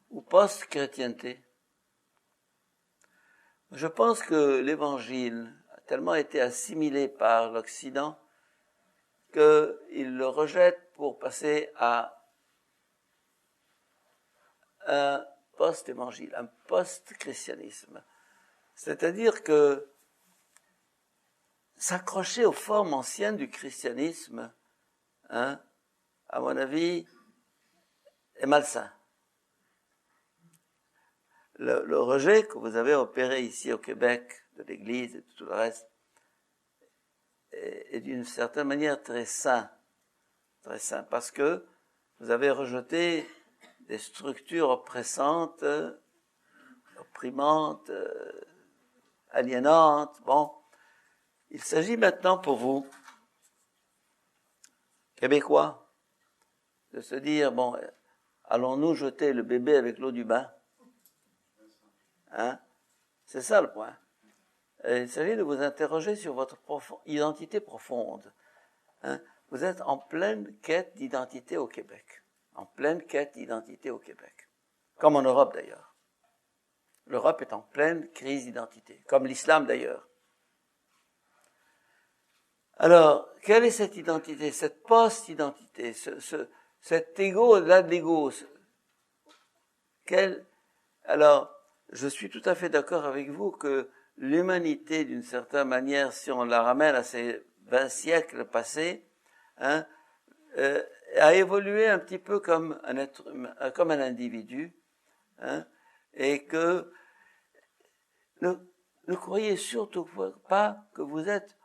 ou post-chrétienté. Je pense que l'Évangile a tellement été assimilé par l'Occident qu'il le rejette pour passer à un post-évangile, un post-christianisme. C'est-à-dire que s'accrocher aux formes anciennes du christianisme, à mon avis, est malsain. Le rejet que vous avez opéré ici au Québec de l'Église et de tout le reste est d'une certaine manière très sain, parce que vous avez rejeté des structures oppressantes, opprimantes, aliénantes. Bon, il s'agit maintenant pour vous, Québécois, de se dire, bon, allons-nous jeter le bébé avec l'eau du bain? C'est ça le point. Et il s'agit de vous interroger sur votre identité profonde. Vous êtes en pleine quête d'identité au Québec. En pleine quête d'identité au Québec. Comme en Europe d'ailleurs. L'Europe est en pleine crise d'identité. Comme l'islam d'ailleurs. Alors, quelle est cette identité, cette post-identité, cet ego au-delà de l'ego? Alors, je suis tout à fait d'accord avec vous que l'humanité, d'une certaine manière, si on la ramène à ces 20 siècles passés, a évolué un petit peu comme un être humain, comme un individu, et que ne croyez surtout pas que vous êtes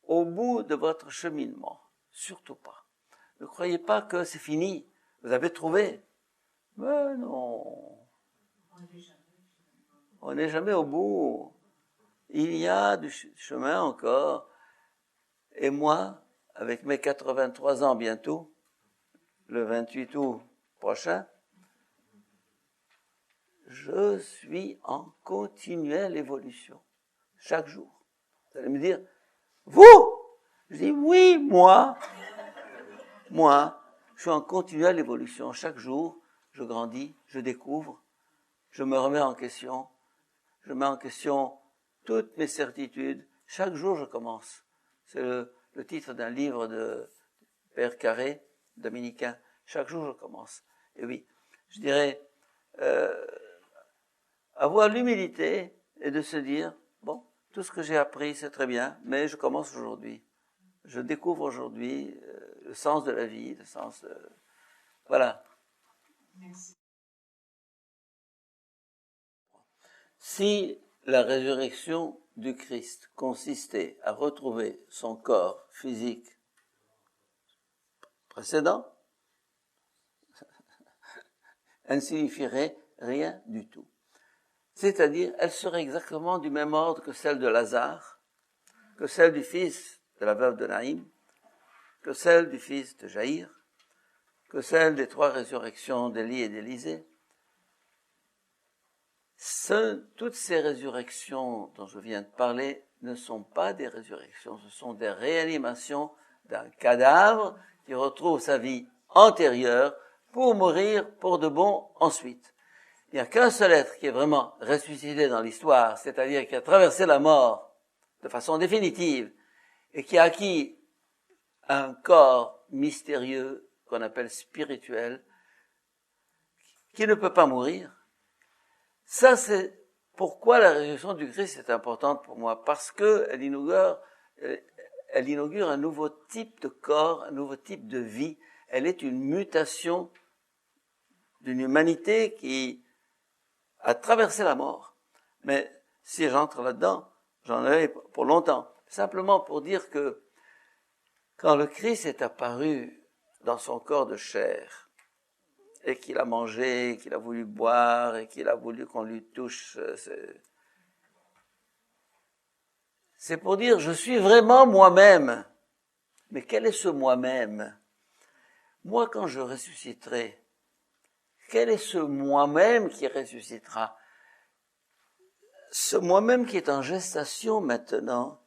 au bout de votre cheminement, surtout pas. Ne croyez pas que c'est fini, vous avez trouvé. Mais non, on n'est jamais au bout. Il y a du chemin encore. Et moi, avec mes 83 ans bientôt, le 28 août prochain, je suis en continuelle évolution, chaque jour. Vous allez me dire, vous? Je dis, oui, moi, je suis en continuelle évolution. Chaque jour, je grandis, je découvre, je me remets en question, je mets en question toutes mes certitudes. Chaque jour, je commence. C'est le titre d'un livre de Père Carré, dominicain. Chaque jour, je commence. Et oui, je dirais, avoir l'humilité et de se dire, bon, tout ce que j'ai appris, c'est très bien, mais je commence aujourd'hui. Je découvre aujourd'hui le sens de la vie, le sens de... Voilà. Merci. Si la résurrection du Christ consistait à retrouver son corps physique précédent, elle ne signifierait rien du tout. C'est-à-dire, elle serait exactement du même ordre que celle de Lazare, que celle du fils de la veuve de Naïm, que celle du fils de Jaïr, que celle des 3 résurrections d'Élie et d'Élisée. Toutes ces résurrections dont je viens de parler ne sont pas des résurrections, ce sont des réanimations d'un cadavre qui retrouve sa vie antérieure pour mourir pour de bon ensuite. Il n'y a qu'un seul être qui est vraiment ressuscité dans l'histoire, c'est-à-dire qui a traversé la mort de façon définitive et qui a acquis un corps mystérieux qu'on appelle spirituel, qui ne peut pas mourir. Ça, c'est pourquoi la résurrection du Christ est importante pour moi, parce que elle inaugure un nouveau type de corps, un nouveau type de vie. Elle est une mutation d'une humanité qui a traversé la mort. Mais si j'entre là-dedans, j'en aurai pour longtemps. Simplement pour dire que quand le Christ est apparu dans son corps de chair, et qu'il a mangé, qu'il a voulu boire, et qu'il a voulu qu'on lui touche, c'est pour dire, je suis vraiment moi-même. Mais quel est ce moi-même? Moi, quand je ressusciterai, quel est ce moi-même qui ressuscitera? Ce moi-même qui est en gestation maintenant,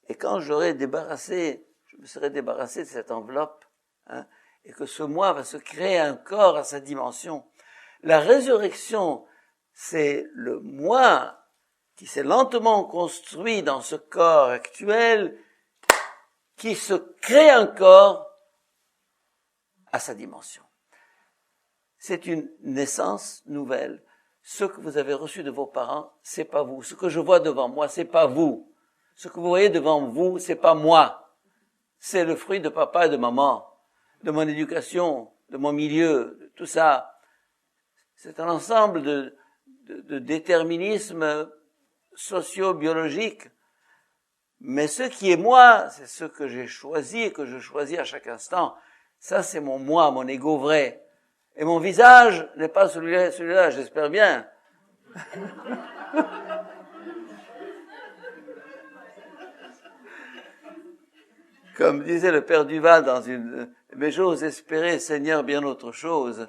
et quand je me serai débarrassé de cette enveloppe, hein, et que ce moi va se créer un corps à sa dimension. La résurrection, c'est le moi qui s'est lentement construit dans ce corps actuel, qui se crée un corps à sa dimension. C'est une naissance nouvelle. Ce que vous avez reçu de vos parents, c'est pas vous. Ce que je vois devant moi, c'est pas vous. Ce que vous voyez devant vous, c'est pas moi. C'est le fruit de papa et de maman, de mon éducation, de mon milieu, de tout ça. C'est un ensemble de déterminismes socio-biologiques. Mais ce qui est moi, c'est ce que j'ai choisi et que je choisis à chaque instant. Ça, c'est mon moi, mon ego vrai. Et mon visage n'est pas celui-là, j'espère bien. Comme disait le père Duval dans une... Mais j'ose espérer, Seigneur, bien autre chose.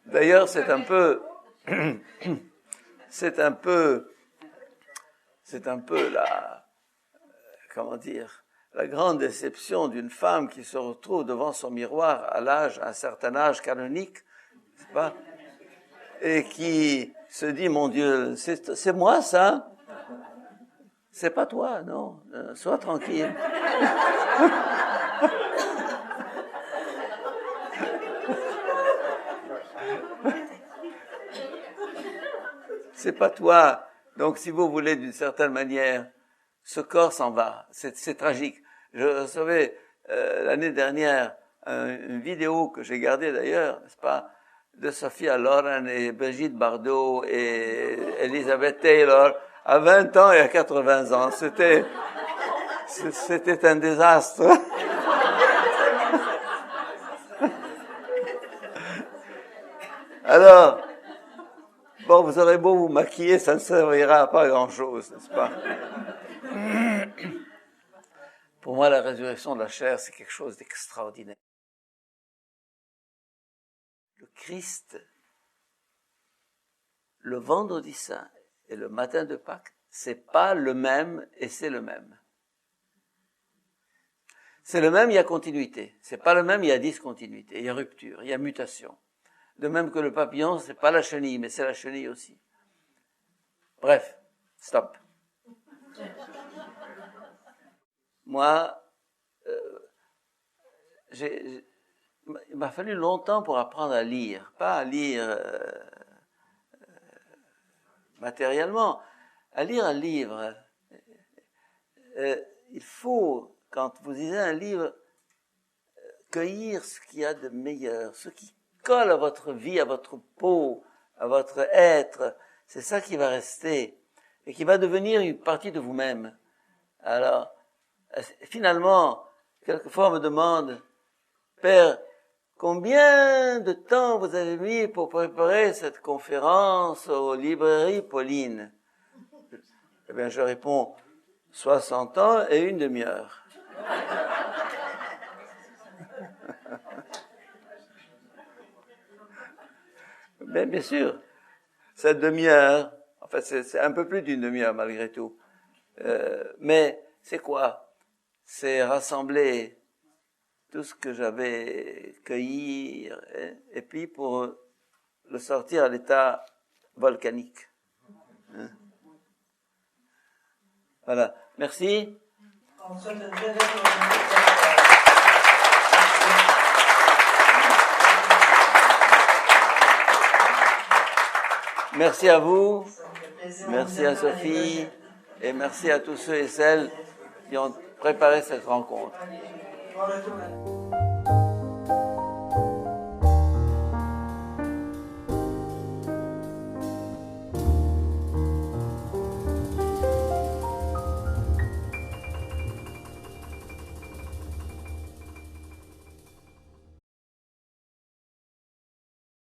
D'ailleurs, c'est un peu la, comment dire, la grande déception d'une femme qui se retrouve devant son miroir à un certain âge canonique, n'est-ce pas? Et qui se dit, mon Dieu, c'est moi ça? C'est pas toi, non, sois tranquille. C'est pas toi. Donc, si vous voulez, d'une certaine manière, ce corps s'en va. C'est tragique. Je recevais l'année dernière une vidéo que j'ai gardée d'ailleurs, n'est-ce pas, de Sophia Loren et Brigitte Bardot et Elizabeth Taylor à 20 ans et à 80 ans. C'était un désastre. Alors, bon, vous aurez beau vous maquiller, ça ne servira à pas grand-chose, n'est-ce pas? Pour moi, la résurrection de la chair, c'est quelque chose d'extraordinaire. Le Christ, le vendredi saint et le matin de Pâques, c'est pas le même et c'est le même. C'est le même, il y a continuité. C'est pas le même, il y a discontinuité, il y a rupture, il y a mutation. De même que le papillon, c'est pas la chenille, mais c'est la chenille aussi. Bref, stop. Moi, il m'a fallu longtemps pour apprendre à lire, pas à lire matériellement, à lire un livre. Il faut, quand vous lisez un livre, cueillir ce qu'il y a de meilleur, ce qui colle à votre vie, à votre peau, à votre être. C'est ça qui va rester et qui va devenir une partie de vous-même. Alors, finalement, quelquefois on me demande, Père, combien de temps vous avez mis pour préparer cette conférence aux librairies Pauline? Eh bien, je réponds, 60 ans et une demi-heure. Bien sûr, cette demi-heure, en fait, c'est un peu plus d'une demi-heure malgré tout. Mais c'est quoi? C'est rassembler tout ce que j'avais cueilli et puis pour le sortir à l'état volcanique. Hein? Voilà. Merci. Merci à vous, merci à Sophie et merci à tous ceux et celles qui ont préparé cette rencontre.